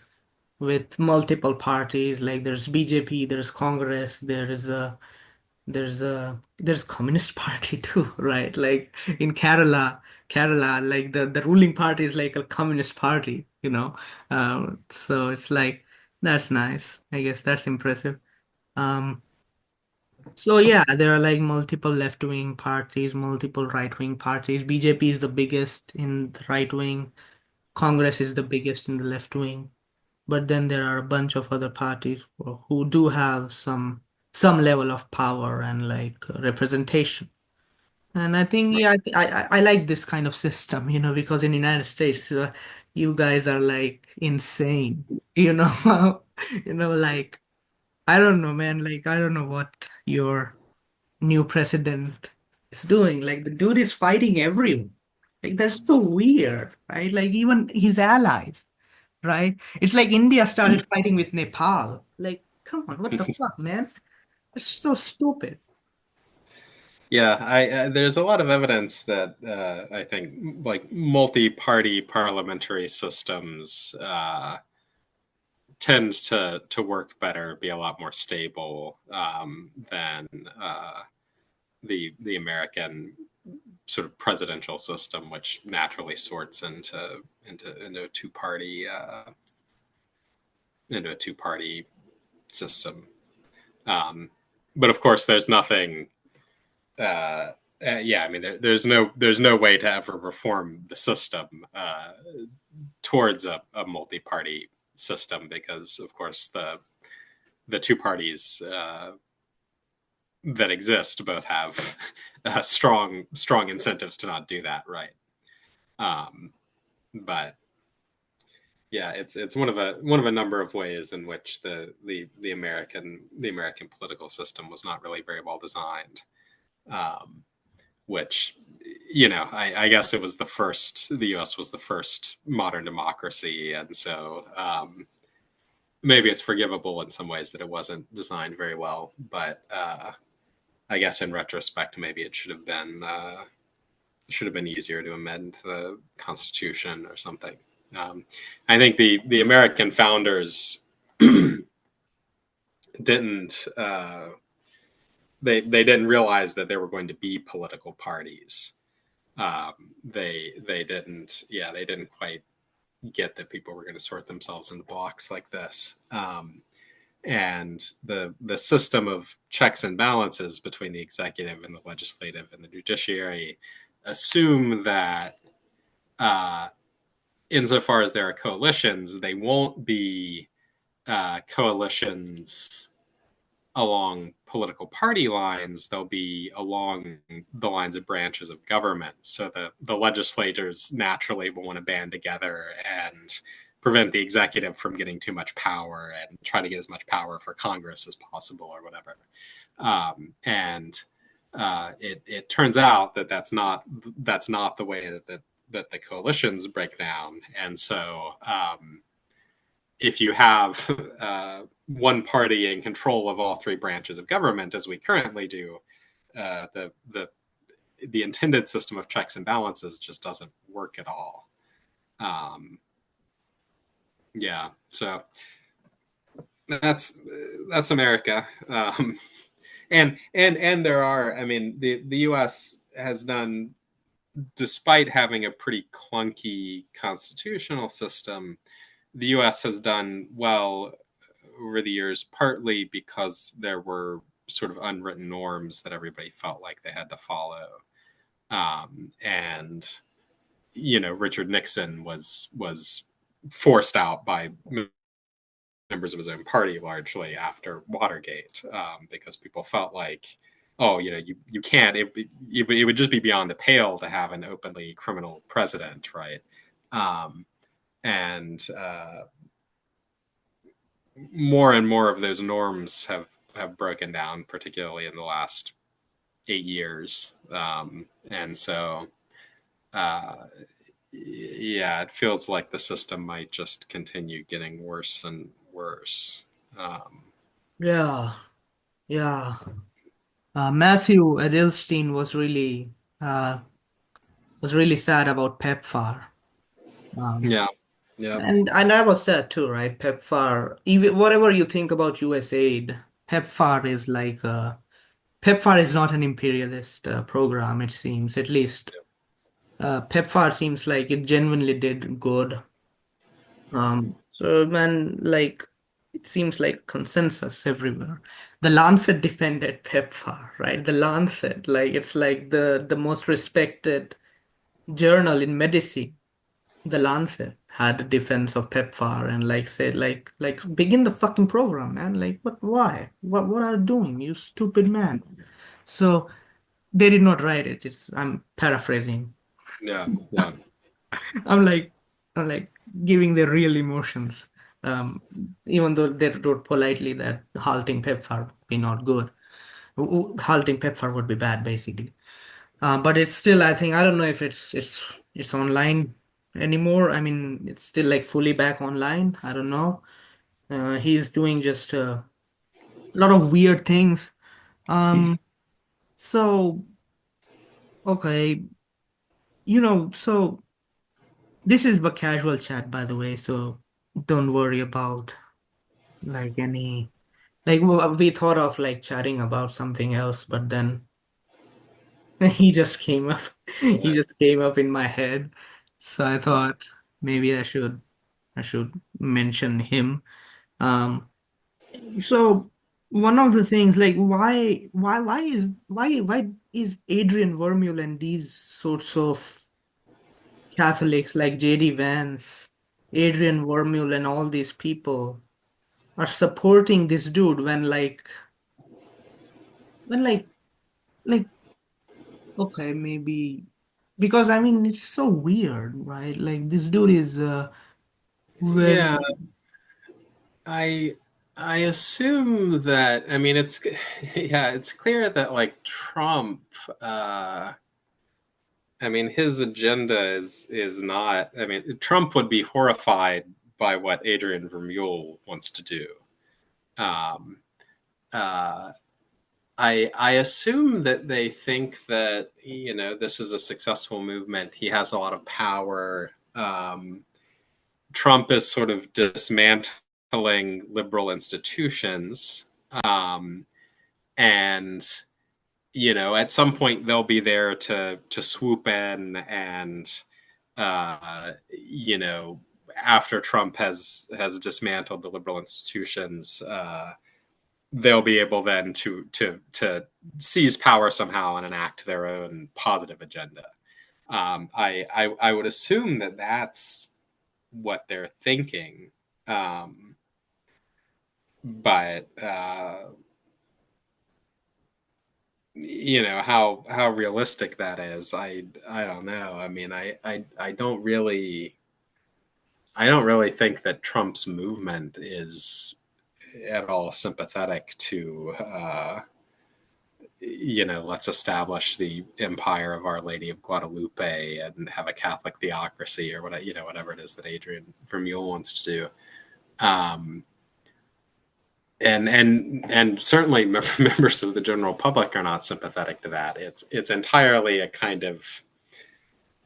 with multiple parties. Like there's BJP, there's Congress, there's Communist Party too, right? Like in Kerala, like the ruling party is like a communist party. So it's like that's nice. I guess that's impressive. Um, so yeah, there are like multiple left-wing parties, multiple right-wing parties. BJP is the biggest in the right wing. Congress is the biggest in the left wing. But then there are a bunch of other parties who do have some level of power and like representation. And I think, Right. yeah, I like this kind of system, because in United States, you guys are like insane, like I don't know, man, like I don't know what your new president is doing. Like the dude is fighting everyone. Like that's so weird, right? Like even his allies, right? It's like India started fighting with Nepal. Like, come on, what the fuck, man? It's so stupid. Yeah, there's a lot of evidence that I think like multi-party parliamentary systems tend to work better, be a lot more stable than the American sort of presidential system, which naturally sorts into a two party system. Um, but of course, there's nothing. Yeah, I mean, there's no way to ever reform the system towards a multi party system because, of course, the two parties that exist both have strong incentives to not do that, right? Um, but yeah, it's one of a number of ways in which the American political system was not really very well designed. Which I guess it was the U.S. was the first modern democracy, and so maybe it's forgivable in some ways that it wasn't designed very well. But I guess in retrospect, maybe it should have been easier to amend the Constitution or something. I think the American founders didn't they didn't realize that there were going to be political parties. They didn't quite get that people were going to sort themselves into blocks like this. And the system of checks and balances between the executive and the legislative and the judiciary assume that uh, insofar as there are coalitions, they won't be coalitions along political party lines, they'll be along the lines of branches of government. So the legislators naturally will want to band together and prevent the executive from getting too much power and try to get as much power for Congress as possible or whatever. And it turns out that that's not the way that the coalitions break down. And so if you have one party in control of all three branches of government, as we currently do, the intended system of checks and balances just doesn't work at all. Um, yeah, so that's America, and there are. I mean, the U.S. has done, despite having a pretty clunky constitutional system, the U.S. has done well over the years, partly because there were sort of unwritten norms that everybody felt like they had to follow. And Richard Nixon was forced out by members of his own party largely after Watergate, because people felt like, oh, you can't. It would just be beyond the pale to have an openly criminal president, right? And more and more of those norms have broken down, particularly in the last 8 years. And so, uh, yeah, it feels like the system might just continue getting worse and worse. Yeah, yeah. Matthew Edelstein uh, was really sad about PEPFAR. Um, Yeah, yeah, and I was sad too, right? PEPFAR, even whatever you think about USAID, PEPFAR is like PEPFAR is not an imperialist program, it seems. At least PEPFAR seems like it genuinely did good. So man, like it seems like consensus everywhere. The Lancet defended PEPFAR, right? The Lancet, like it's like the most respected journal in medicine. The Lancet had a defense of PEPFAR and like said like begin the fucking program, man. Like why? What are you doing, you stupid man? So they did not write it. I'm paraphrasing. yeah, yeah, I'm like I'm like giving the real emotions. Um, Even though they wrote politely that halting PEPFAR would be not good. Halting PEPFAR would be bad, basically. But it's still, I think, I don't know if it's online anymore. I mean, it's still like fully back online. I don't know. He's doing just a lot of weird things. Um, so okay, so this is the casual chat, by the way. So don't worry about like any like we thought of like chatting about something else, but then he just came up. He yeah. just came up in my head. So I thought maybe I should mention him. Um, so one of the things like why is Adrian Vermeule and these sorts of Catholics like J.D. Vance, Adrian Vermeule and all these people are supporting this dude when like okay, maybe because I mean it's so weird, right? Like this dude is Yeah, very I I assume that. I mean, it's yeah, it's clear that like Trump. I mean, his agenda is not. I mean, Trump would be horrified by what Adrian Vermeule wants to do. Um, uh, I assume that they think that this is a successful movement. He has a lot of power. Trump is sort of dismantling liberal institutions, um, and at some point they'll be there to swoop in and after Trump has dismantled the liberal institutions, they'll be able then to seize power somehow and enact their own positive agenda. I would assume that that's what they're thinking, but how realistic that is. I don't know. I mean, I don't really think that Trump's movement is at all sympathetic to let's establish the empire of Our Lady of Guadalupe and have a Catholic theocracy or whatever it is that Adrian Vermeule wants to do. Um, and certainly members of the general public are not sympathetic to that. It's entirely a kind of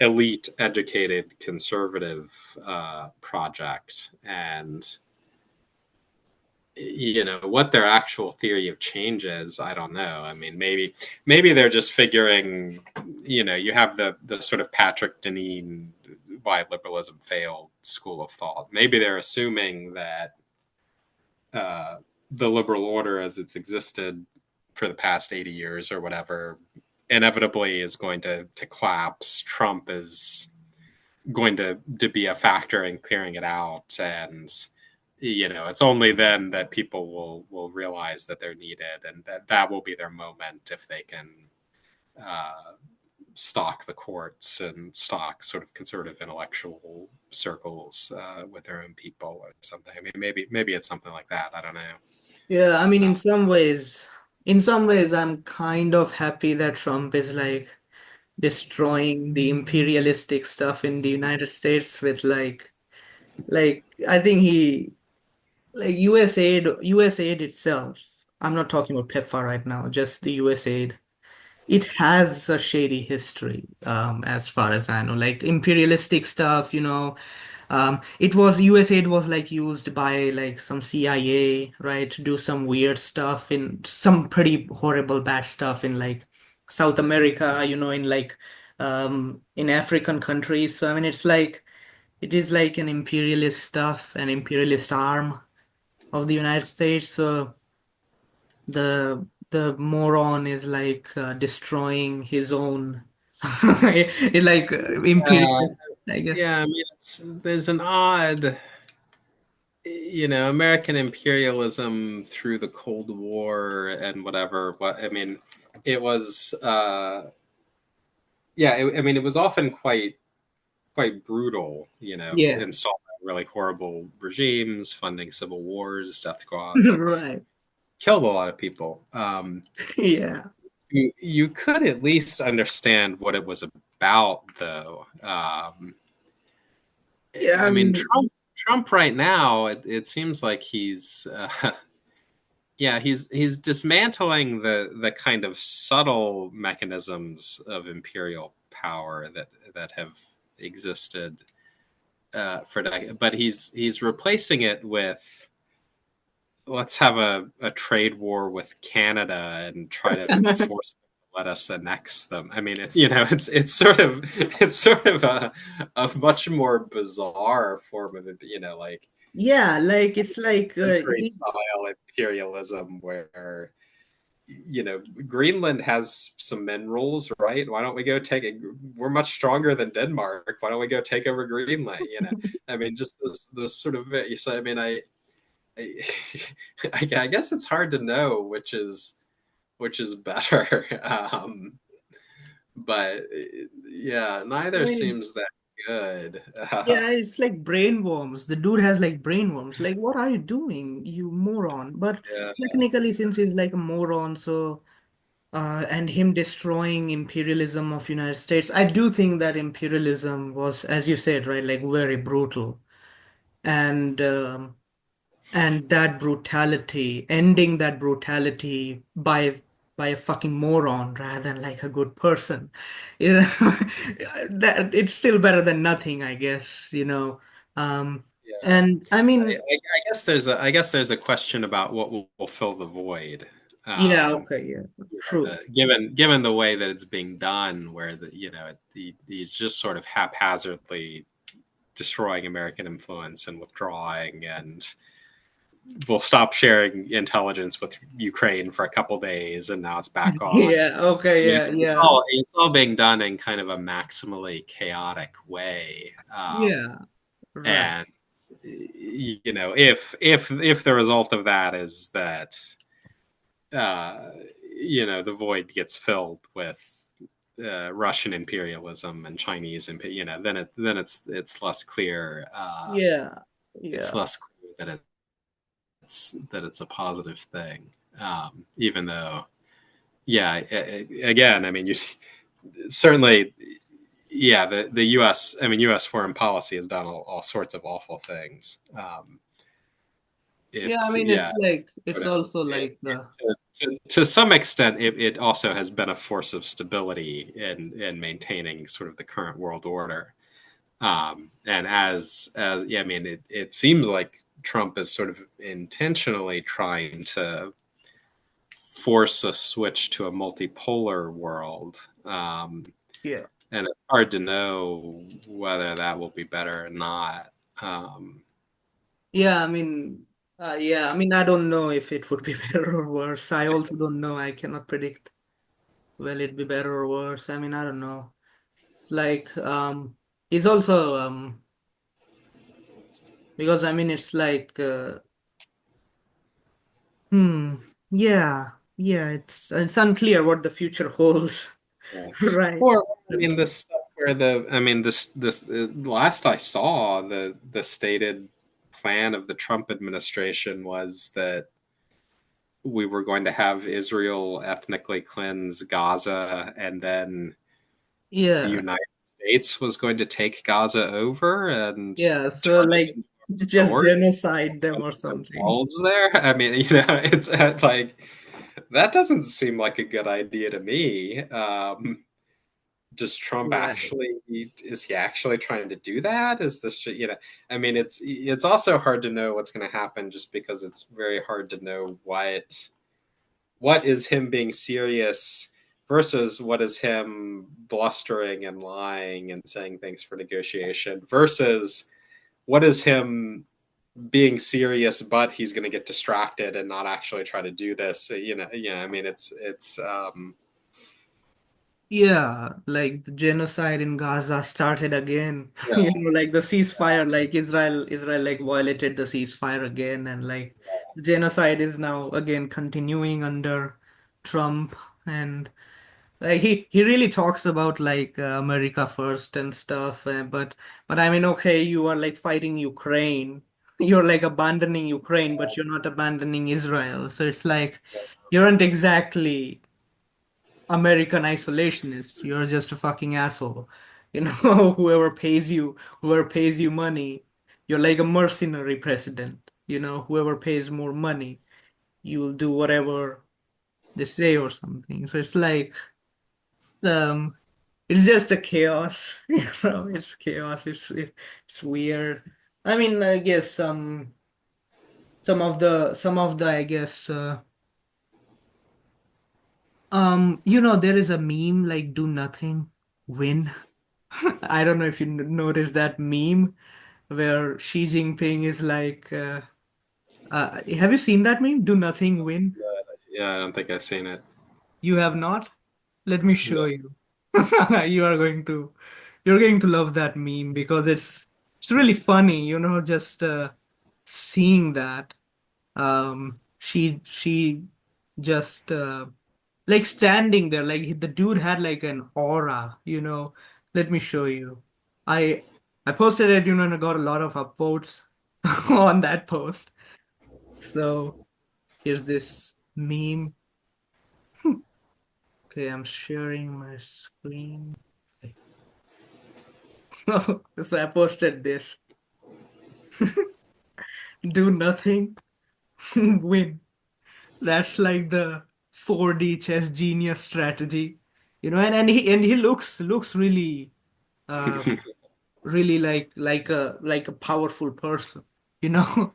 elite, educated, conservative project, and what their actual theory of change is, I don't know. I mean, maybe they're just figuring, you have the sort of Patrick Deneen why liberalism failed school of thought. Maybe they're assuming that uh, the liberal order as it's existed for the past 80 years or whatever inevitably is going to collapse. Trump is going to be a factor in clearing it out, and it's only then that people will realize that they're needed, and that will be their moment if they can uh, stock the courts and stock sort of conservative intellectual circles with their own people or something. I mean, maybe it's something like that. I don't know. Yeah, I mean, Uh, in some ways, I'm kind of happy that Trump is like destroying the imperialistic stuff in the United States with I think like US aid itself. I'm not talking about PEPFAR right now, just the US aid. It has a shady history, as far as I know, like imperialistic stuff, it was USAID was like used by like some CIA, right, to do some weird stuff in some pretty horrible bad stuff in like South America, in African countries. So I mean it's like it is like an imperialist stuff, an imperialist arm of the United States. So the moron is like destroying his own uh, imperialist, I guess. yeah, I mean, there's an odd, American imperialism through the Cold War and whatever. What I mean, it was, yeah, I mean, it was often quite brutal. Yeah. Installing really horrible regimes, funding civil wars, death squads, and Right. killed a lot of people. Yeah. You could at least understand what it was about, though. Yeah, I I mean, mean, Trump right now, it seems like he's yeah, he's dismantling the kind of subtle mechanisms of imperial power that have existed for decades, but he's replacing it with, let's have a trade war with Canada and try to force them to let us annex them. I mean, it's sort of a much more bizarre form of, like yeah, like it's like century he, style imperialism where Greenland has some minerals, right? Why don't we go take it? We're much stronger than Denmark. Why don't we go take over Greenland? I mean, just this sort of. So I mean, I, I guess it's hard to know which is better. But yeah, I neither mean, seems that good. yeah, it's like brain worms. The dude has like brain worms. Like, what are you doing, you moron? But Yeah, technically, since he's like a moron, so and him destroying imperialism of United States, I do think that imperialism was, as you said, right, like very brutal. And and that brutality, ending that brutality by a fucking moron rather than like a good person, yeah, that it's still better than nothing, I guess, yeah. and I mean, I guess there's a question about what will fill the void. yeah, Um, okay, yeah, true. given the way that it's being done, where he's just sort of haphazardly destroying American influence and withdrawing, and we'll stop sharing intelligence with Ukraine for a couple days, and now it's back on. Yeah, okay, I mean, yeah, it's yeah, all it's all being done in kind of a maximally chaotic way, yeah, right. and if the result of that is that uh, the void gets filled with Russian imperialism and Chinese, then it's less clear. Yeah, It's yeah, less clear that it's a positive thing, even though, yeah, again, I mean, you certainly, yeah, the U.S. I mean, U.S. foreign policy has done all sorts of awful things. yeah. I It's mean, yeah, it's like sort it's of, also it, like the to some extent, it also has been a force of stability in maintaining sort of the current world order. And as yeah, I mean, it seems like Trump is sort of intentionally trying to force a switch to a multipolar world. yeah. And it's hard to know whether that will be better or not. Um, Yeah, I mean, yeah, I mean, I don't know if it would be better or worse. I also don't know. I cannot predict will it be better or worse. I mean, I don't know. It's like, it's also, because I mean, it's like, hmm, yeah, yeah, it's unclear what the future holds, yeah. right? Or I mean, Unclear. this stuff where this last I saw, the stated plan of the Trump administration was that we were going to have Israel ethnically cleanse Gaza, and then the Yeah, United States was going to take Gaza over and yeah. So turn it like, into a just resort genocide them or something. themselves there. I mean, it's like that doesn't seem like a good idea to me. Does Trump Right. actually is he actually trying to do that? Is this I mean, it's also hard to know what's going to happen just because it's very hard to know what is him being serious versus what is him blustering and lying and saying things for negotiation versus what is him being serious but he's going to get distracted and not actually try to do this. So, I mean, it's Yeah, like the genocide in Gaza started again. yeah, Like the ceasefire, like Israel like violated the ceasefire again, and like the genocide is now again continuing under Trump, and like he really talks about like America first and stuff, but I mean, okay, you are like fighting Ukraine, you're like abandoning Ukraine, but you're not abandoning Israel, so it's like you aren't exactly American isolationist. You're just a fucking asshole. Whoever pays you money, you're like a mercenary president. Whoever pays more money, you'll do whatever they say or something. So it's like, um, it's just a chaos. It's chaos. It's weird. I mean, I guess some of the I guess there is a meme like do nothing, win. I don't know if you noticed that meme where Xi Jinping is like, have you seen that meme? Do nothing, win. yeah, I don't think I've seen it. You have not? Let me No. show you. You are going to, you're going to love that meme because it's really funny, just seeing that. She just like standing there, like the dude had like an aura. Let me show you. I I posted it, and I got a lot of upvotes on that post. So here's this meme. Okay, I'm sharing my screen. Okay. So I posted this. Do nothing, win. That's like the 4D chess genius strategy. And he looks really uh really like a powerful person, you know,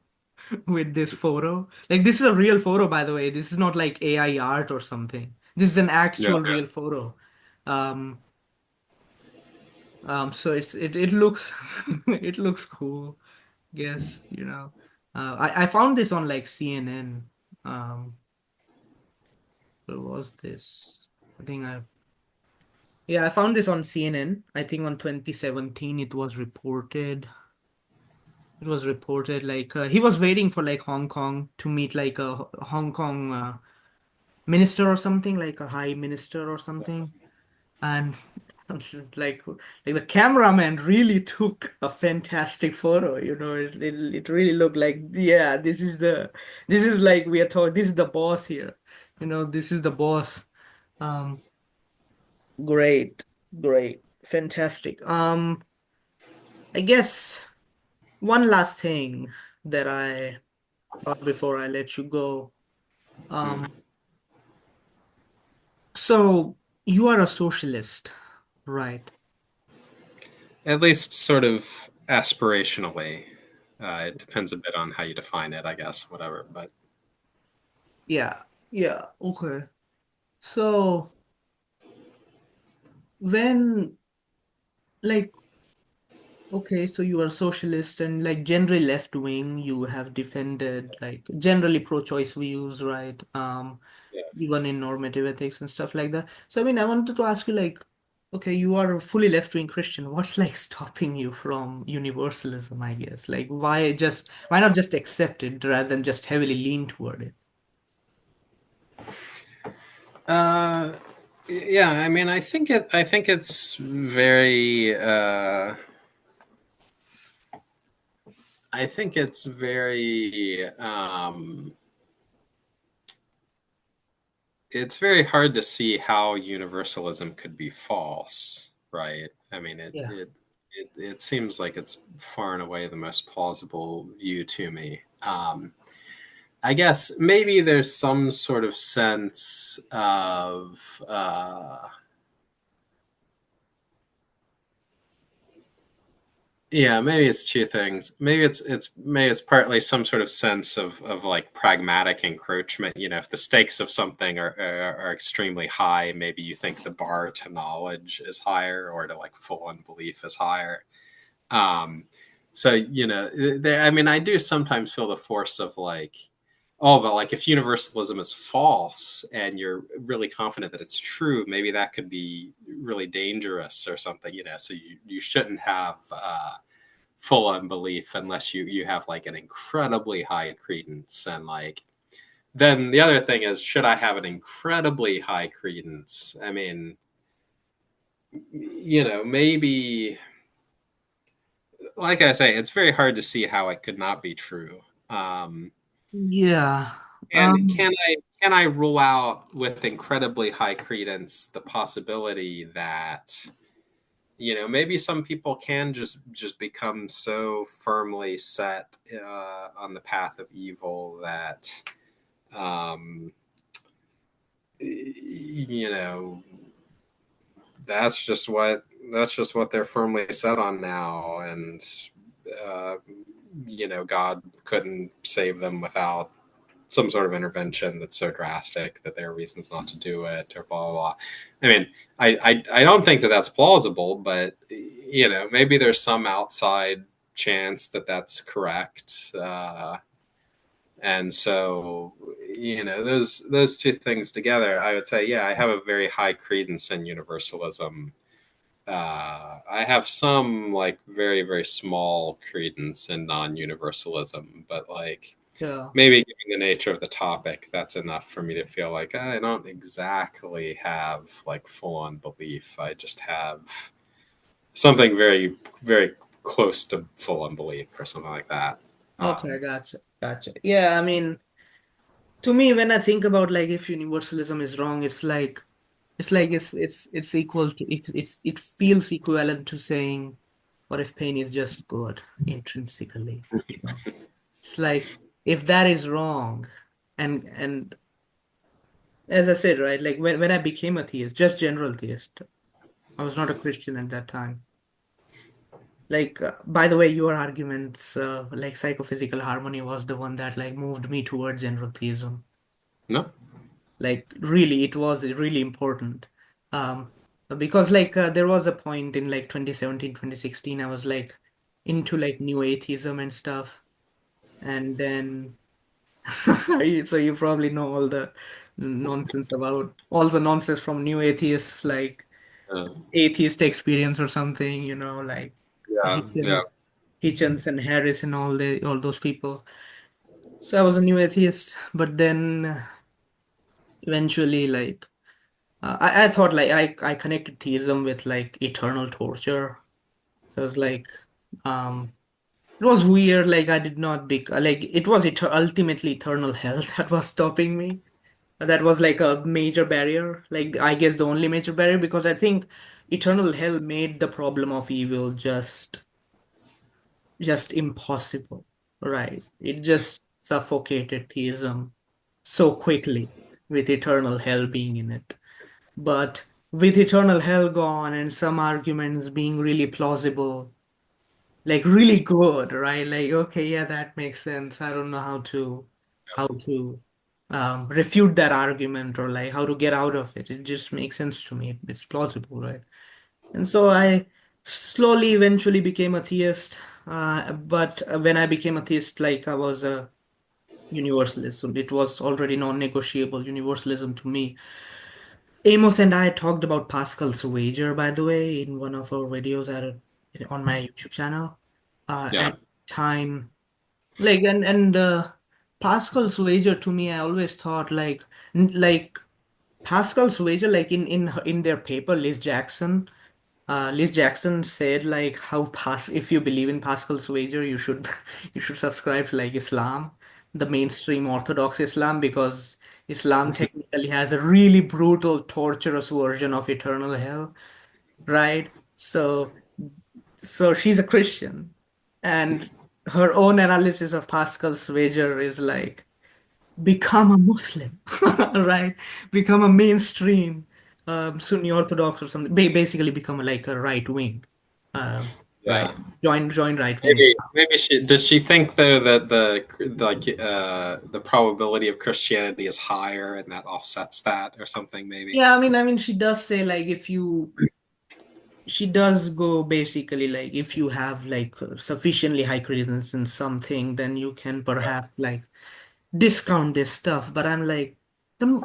with this photo. Like this is a real photo, by the way. This is not like AI art or something. This is an Yeah, actual real photo. Um so it looks it looks cool, guess. I found this on like CNN. Where was this? I think I Yeah, I found this on CNN. I think on 2017 it was reported. It was reported like he was waiting for like Hong Kong to meet like a Hong Kong minister or something, like a high minister or something. And like the cameraman really took a fantastic photo, it really looked like, yeah, this is like we are told this is the boss here, this is the boss. Um, great, great, fantastic. I guess one last thing that I thought before I let you go. Hmm. Um, so you are a socialist, right? At least sort of aspirationally. It depends a bit on how you define it, I guess, whatever. But Yeah, yeah, okay. So when like okay, so you are socialist and like generally left wing, you have defended like generally pro-choice views, right? yeah. Even in normative ethics and stuff like that. So I mean, I wanted to ask you like, okay, you are a fully left-wing Christian. What's like stopping you from universalism, I guess? Like why not just accept it rather than just heavily lean toward it? Uh, yeah, I mean, I think it's very. I think it's very. It's very hard to see how universalism could be false, right? I mean, Yeah. it seems like it's far and away the most plausible view to me. I guess maybe there's some sort of sense of yeah, maybe it's two things. Maybe it's partly some sort of sense of like pragmatic encroachment. You know, if the stakes of something are extremely high, maybe you think the bar to knowledge is higher or to like full unbelief is higher. Um, so you know, there. I mean, I do sometimes feel the force of like, oh, but like if universalism is false and you're really confident that it's true, maybe that could be really dangerous or something. You know, so you shouldn't have. Full unbelief unless you have like an incredibly high credence and like then the other thing is should I have an incredibly high credence? I mean, you know, maybe like I say, it's very hard to see how it could not be true. Yeah. And can I rule out with incredibly high credence the possibility that you know maybe some people can just become so firmly set on the path of evil that um, you know that's just what they're firmly set on now, and uh, you know God couldn't save them without some sort of intervention that's so drastic that there are reasons not to do it, or blah blah blah. I mean, I don't think that that's plausible, but you know maybe there's some outside chance that that's correct. And so you know those two things together I would say yeah I have a very high credence in universalism. I have some like very very small credence in non-universalism, but like Yeah. maybe given the nature of the topic that's enough for me to feel like I don't exactly have like full on belief. I just have something very very close to full unbelief or something like that. Okay, um, gotcha. Gotcha. Yeah, I mean, to me, when I think about like if universalism is wrong, it's equal to it feels equivalent to saying, what if pain is just good intrinsically, It's like if that is wrong, and as I said, right, like when I became a theist, just general theist, I was not a Christian at that time. Like, by the way, your arguments, like psychophysical harmony, was the one that like moved me towards general theism. no. Like really it was really important, um because like there was a point in like 2017, 2016, I was like into like new atheism and stuff, and then so you probably know all the nonsense from new atheists, like uh, atheist experience or something, like yeah yeah Hitchens and Harris and all those people. So I was a new atheist, but then eventually, like, I thought like I connected theism with like eternal torture. So it's like, um, it was weird. Like I did not be like it was ultimately eternal hell that was stopping me. That was like a major barrier. Like I guess the only major barrier because I think eternal hell made the problem of evil just impossible. Right? It just suffocated theism so quickly with eternal hell being in it. But with eternal hell gone and some arguments being really plausible, like really good, right? Like, okay, yeah, that makes sense. I don't know how to refute that argument or like how to get out of it. It just makes sense to me. It's plausible, right? And so I slowly eventually became a theist. But when I became a theist, like I was a universalist. So it was already non-negotiable universalism to me. Amos and I talked about Pascal's wager, by the way, in one of our videos on my YouTube channel. Yeah. At time, like and Pascal's wager to me, I always thought like Pascal's wager, like in their paper, Liz Jackson said like how pas if you believe in Pascal's wager, you should you should subscribe to like Islam, the mainstream Orthodox Islam, because Islam technically has a really brutal, torturous version of eternal hell, right? So she's a Christian, and her own analysis of Pascal's wager is like become a Muslim, right? Become a mainstream Sunni Orthodox or something. Basically, become like a right wing, right? Yeah. Join right wing. Maybe she does she think though that the probability of Christianity is higher and that offsets that or something maybe. Yeah, I mean, she does say like if you, she does go basically like if you have like sufficiently high credence in something, then you can perhaps like discount this stuff. But I'm like, then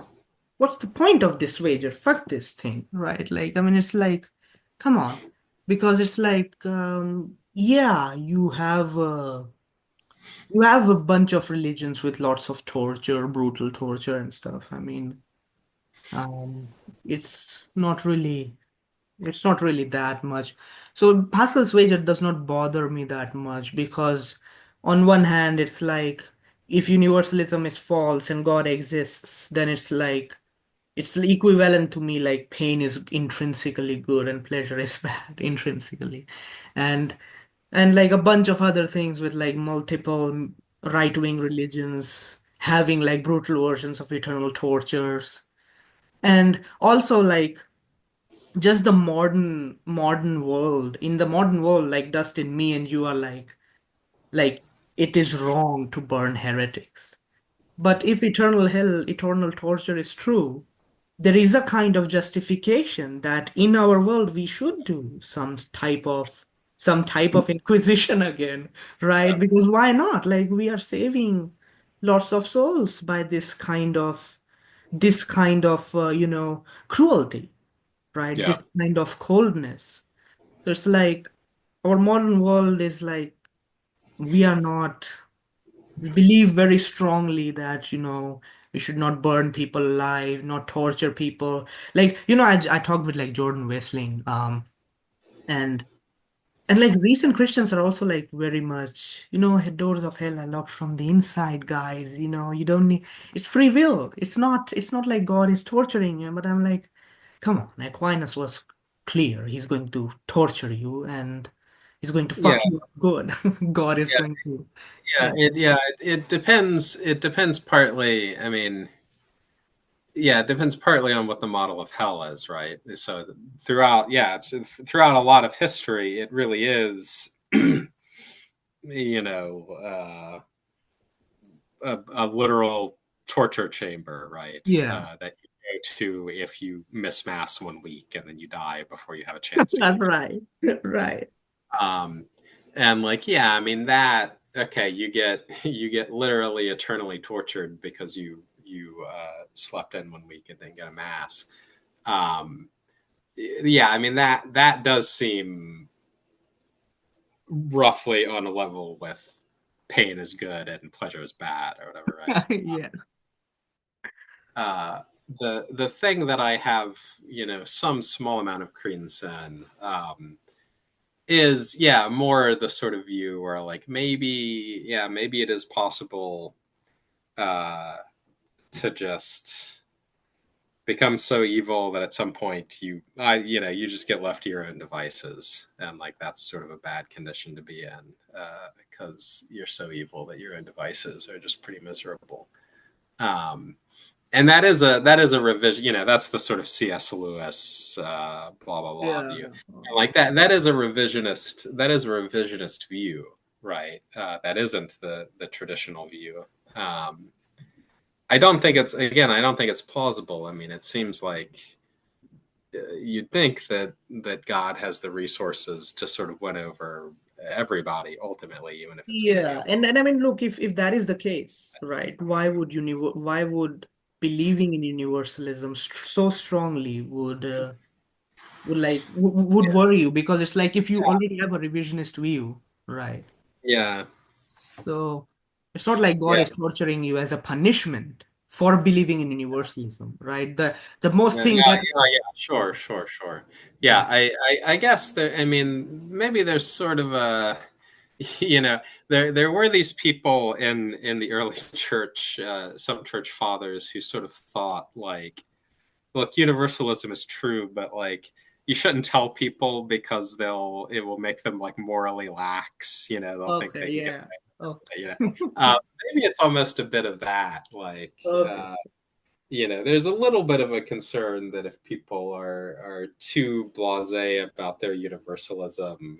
what's the point of this wager? Fuck this thing, right? Like, I mean, it's like, come on, because it's like, yeah, you have a bunch of religions with lots of torture, brutal torture and stuff. I mean, um, it's not really. It's not really that much. So Pascal's wager does not bother me that much because on one hand it's like if universalism is false and God exists, then it's like it's equivalent to me like pain is intrinsically good and pleasure is bad intrinsically. And and like a bunch of other things with like multiple right-wing religions having like brutal versions of eternal tortures. And also like just the modern world in the modern world like Dustin, me and you are like it is wrong to burn heretics, but if eternal hell, eternal torture is true, there is a kind of justification that in our world we should do some type of inquisition again, right? Because why not? Like we are saving lots of souls by this kind of cruelty, right? Yeah. This kind of coldness. So it's like our modern world is like we are not, we believe very strongly that, we should not burn people alive, not torture people. Like, I talked with like Jordan Wessling, and like recent Christians are also like very much, doors of hell are locked from the inside, guys. You don't need, it's free will. It's not like God is torturing you, but I'm like, come on, Aquinas was clear. He's going to torture you and he's going to Yeah. fuck you up good. God is Yeah. going to, Yeah. yeah. It depends. It depends partly. I mean, yeah, it depends partly on what the model of hell is, right? So throughout, yeah, it's throughout a lot of history, it really is, you know, a literal torture chamber, right? Yeah. That you go to if you miss mass 1 week and then you die before you have a chance to even. Right. Right. Um, and like, yeah, I mean that. Okay, you get literally eternally tortured because you slept in 1 week and didn't get a mass. Um, yeah, I mean that does seem roughly on a level with pain is good and pleasure is bad or whatever, right? Yeah. Uh, the thing that I have, some small amount of credence in, is yeah, more the sort of view where like maybe it is possible uh, to just become so evil that at some point you just get left to your own devices, and like that's sort of a bad condition to be in, because you're so evil that your own devices are just pretty miserable. Um, and that is a revision. That's the sort of C.S. Lewis blah blah blah Yeah. view. And like that is a revisionist view, right? That isn't the traditional view. Um, I don't think it's plausible. I mean, it seems like you'd think that God has the resources to sort of win over everybody ultimately, even if it's going to be a Yeah, and I mean, look, if that is the case, right? Why would believing in universalism so strongly would worry you? Because it's like if you already have a revisionist view, right? yeah, So it's not like God yeah, is torturing you as a punishment for believing in universalism, right? The most yeah, thing yeah, that yeah. Sure, sure, sure. Yeah, yeah. I guess there. I mean, maybe there's sort of a, you know, there were these people in the early church, some church fathers who sort of thought like, look, universalism is true, but like you shouldn't tell people because it will make them like morally lax. They'll think Okay, they can get yeah. Okay. away. Uh, maybe it's almost a bit of that. Like, Okay. there's a little bit of a concern that if people are too blasé about their universalism,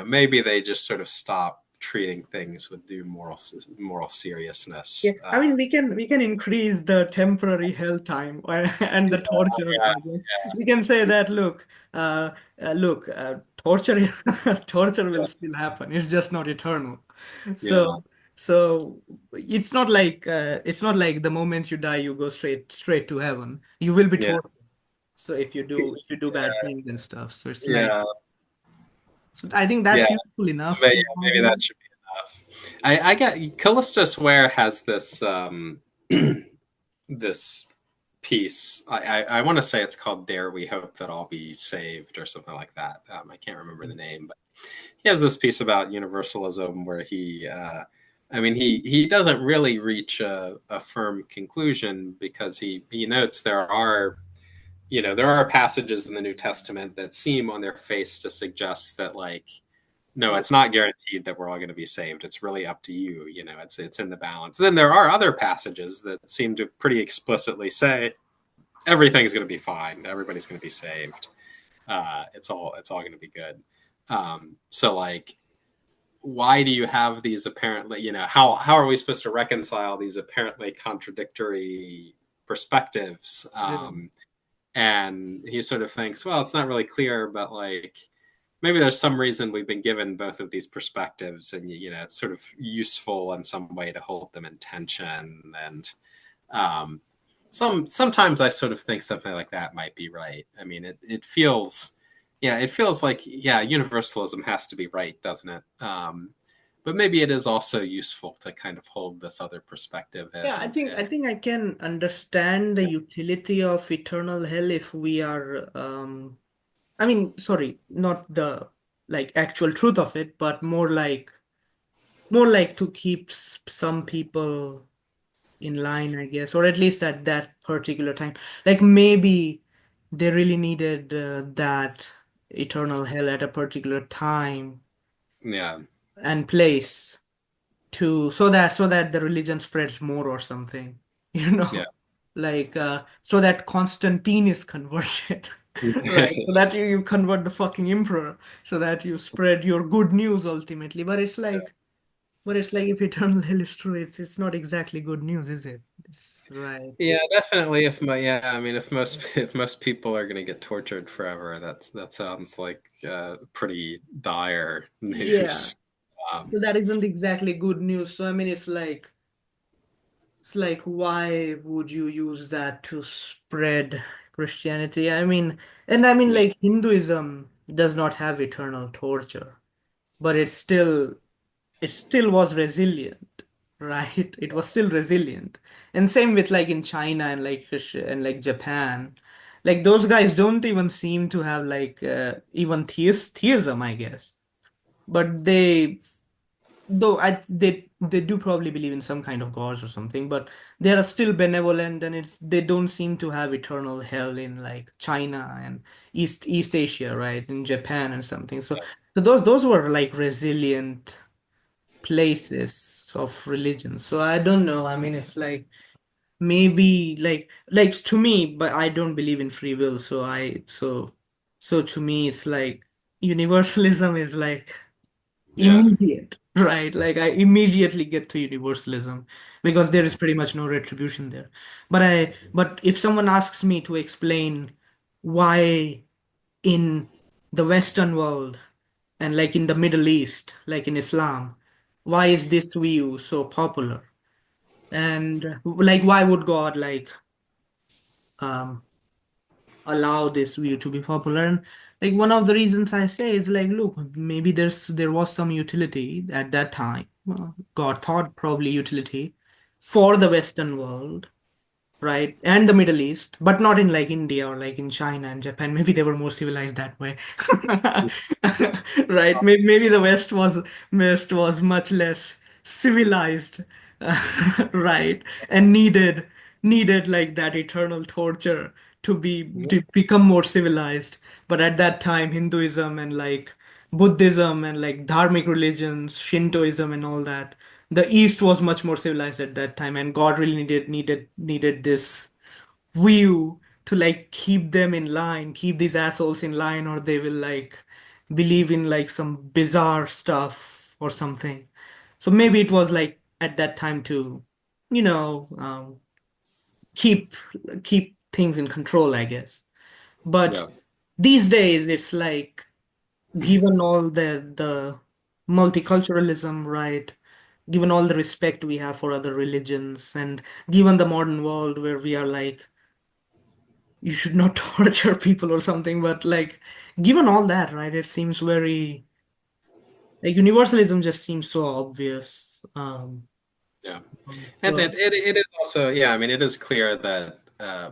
maybe they just sort of stop treating things with due moral Yeah, seriousness. I mean, we can increase the temporary hell time and the torture Yeah, time. We can say that torture torture will still happen. It's just not eternal. yeah, So it's not like the moment you die you go straight to heaven. You will be yeah, tortured. So if you do bad things and stuff. So it's like yeah, so I think yeah. that's useful enough Maybe, to have maybe that you. should be enough. I get Callisto Ware has this this piece. I want to say it's called "Dare We Hope That All Be Saved" or something like that. I can't remember the name, but he has this piece about universalism where I mean, he doesn't really reach a firm conclusion because he notes there are passages in the New Testament that seem on their face to suggest that like no, it's not guaranteed that we're all going to be saved. It's really up to you. It's in the balance. Then there are other passages that seem to pretty explicitly say everything's going to be fine. Everybody's going to be saved. It's all going to be good. So like, why do you have these apparently? How are we supposed to reconcile these apparently contradictory perspectives? Yeah. And he sort of thinks, well, it's not really clear, but like maybe there's some reason we've been given both of these perspectives, and it's sort of useful in some way to hold them in tension. And um, sometimes I sort of think something like that might be right. I mean, it feels like universalism has to be right, doesn't it? But maybe it is also useful to kind of hold this other perspective Yeah, I and, think I think I can understand the utility of eternal hell if we are I mean, sorry, not the like actual truth of it, but more like to keep some people in line, I guess, or at least at that particular time. Like maybe they really needed that eternal hell at a particular time yeah, and place to so that the religion spreads more or something, you yeah. know, like so that Constantine is converted, right? So that you convert the fucking emperor, so that you spread your good news ultimately. But it's like if eternal hell is true, it's not exactly good news, is it? It's right. Yeah, definitely. I mean, if most people are going to get tortured forever, that sounds like pretty dire Yeah. news. Um, So that isn't exactly good news. So I mean, it's like why would you use that to spread Christianity? I mean, yeah, like Hinduism does not have eternal torture, but it still was resilient. right? It was still resilient. And same with like in China and like Japan. Like those guys don't even seem to have like even theism, I guess. But though they do probably believe in some kind of gods or something, but they are still benevolent, and they don't seem to have eternal hell in like China and East Asia, right? In Japan and something. So those were like resilient places of religion. So I don't know. I mean, it's like maybe like to me, but I don't believe in free will. So to me, it's like universalism is like Yeah. immediate, right? Like I immediately get to universalism because there is pretty much no retribution there. But if someone asks me to explain why in the Western world and like in the Middle East, like in Islam, why is this view so popular? And like why would God like um allow this view to be popular? And like one of the reasons I say is like, look, maybe there was some utility at that time. God thought probably utility for the Western world, right? And the Middle East, but not in like India or like in China and Japan. Maybe they were more civilized that way. Right? Maybe the West was much less civilized, right? And needed like that eternal torture to become more civilized. But at that time, Hinduism and like Buddhism and like dharmic religions, Shintoism and all that, the East was much more civilized at that time, and God really needed this view to like keep them in line, keep these assholes in line, or they will like believe in like some bizarre stuff or something. So maybe it was like at that time to, you know, keep keep things in control, I guess. But Yeah. these days, it's like given all the multiculturalism, right? Given all the respect we have for other religions, and given the modern world where we are like, you should not torture people or something, but like, given all that, right? It seems very like universalism just seems so obvious. Yeah. And So it is also, yeah, I mean, it is clear that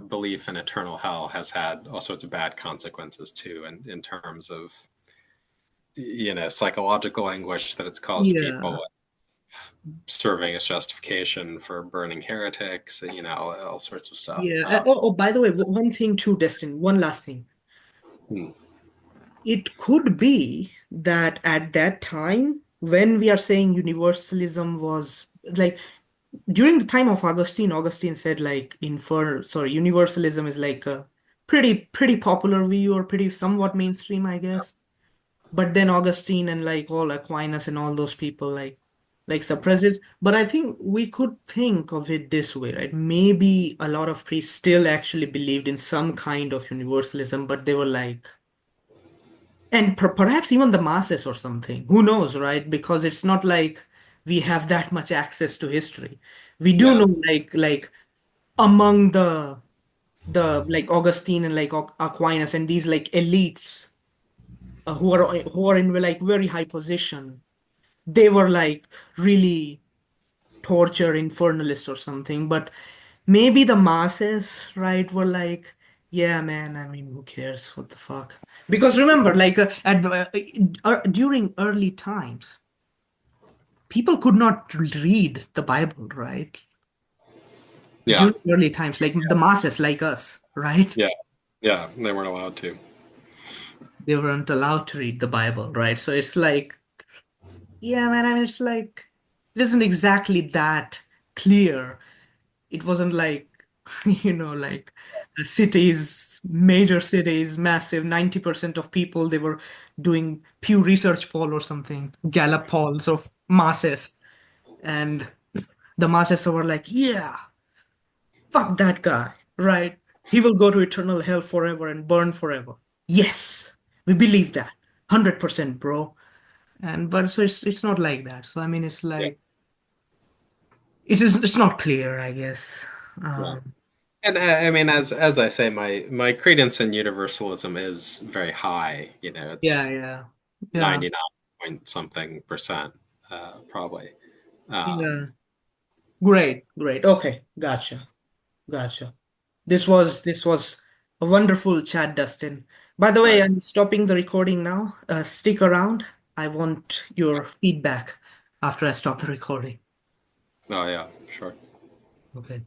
belief in eternal hell has had all sorts of bad consequences too, and in terms of, psychological anguish that it's caused yeah, people, serving as justification for burning heretics, all sorts of stuff. yeah. Oh, by the way, one thing too, Destin. One last thing. Hmm, It could be that at that time, when we are saying universalism was like during the time of Augustine said like universalism is like a pretty popular view or pretty somewhat mainstream, I guess. But then Augustine and like all Aquinas and all those people like suppress it. But I think we could think of it this way, right? Maybe a lot of priests still actually believed in some kind of universalism, but they were like, and perhaps even the masses or something. Who knows, right? Because it's not like we have that much access to history. We do yeah, know like among the like Augustine and like Aquinas and these like elites who are in like very high position, they were like really torture infernalists or something. But maybe the masses, right, were like, yeah, man, I mean, who cares? What the fuck? Because remember, like during early times, people could not read the Bible, right? yeah, During early times, like the masses, like us, right? yeah, yeah. They weren't allowed to. They weren't allowed to read the Bible, right? So it's like, yeah, man, I mean, it's like, it isn't exactly that clear. It wasn't like, like major cities, massive, 90% of people, they were doing Pew Research poll or something, Gallup polls of masses. And the masses were like, yeah, fuck that guy, right? He will go to eternal hell forever and burn forever. Yes, we believe that. 100%, bro. And but so it's not like that. So I mean, it's Yeah, like it's not clear, I guess. yeah. Um, And I mean, as I say, my credence in universalism is very high. yeah, It's yeah, yeah, 99 point something percent, probably. yeah. Um, Great, great. Okay, gotcha, gotcha. This was a wonderful chat, Dustin. By the way, Right. I'm stopping the recording now. Stick around. I want your feedback after I stop the recording. Oh yeah, sure. Okay.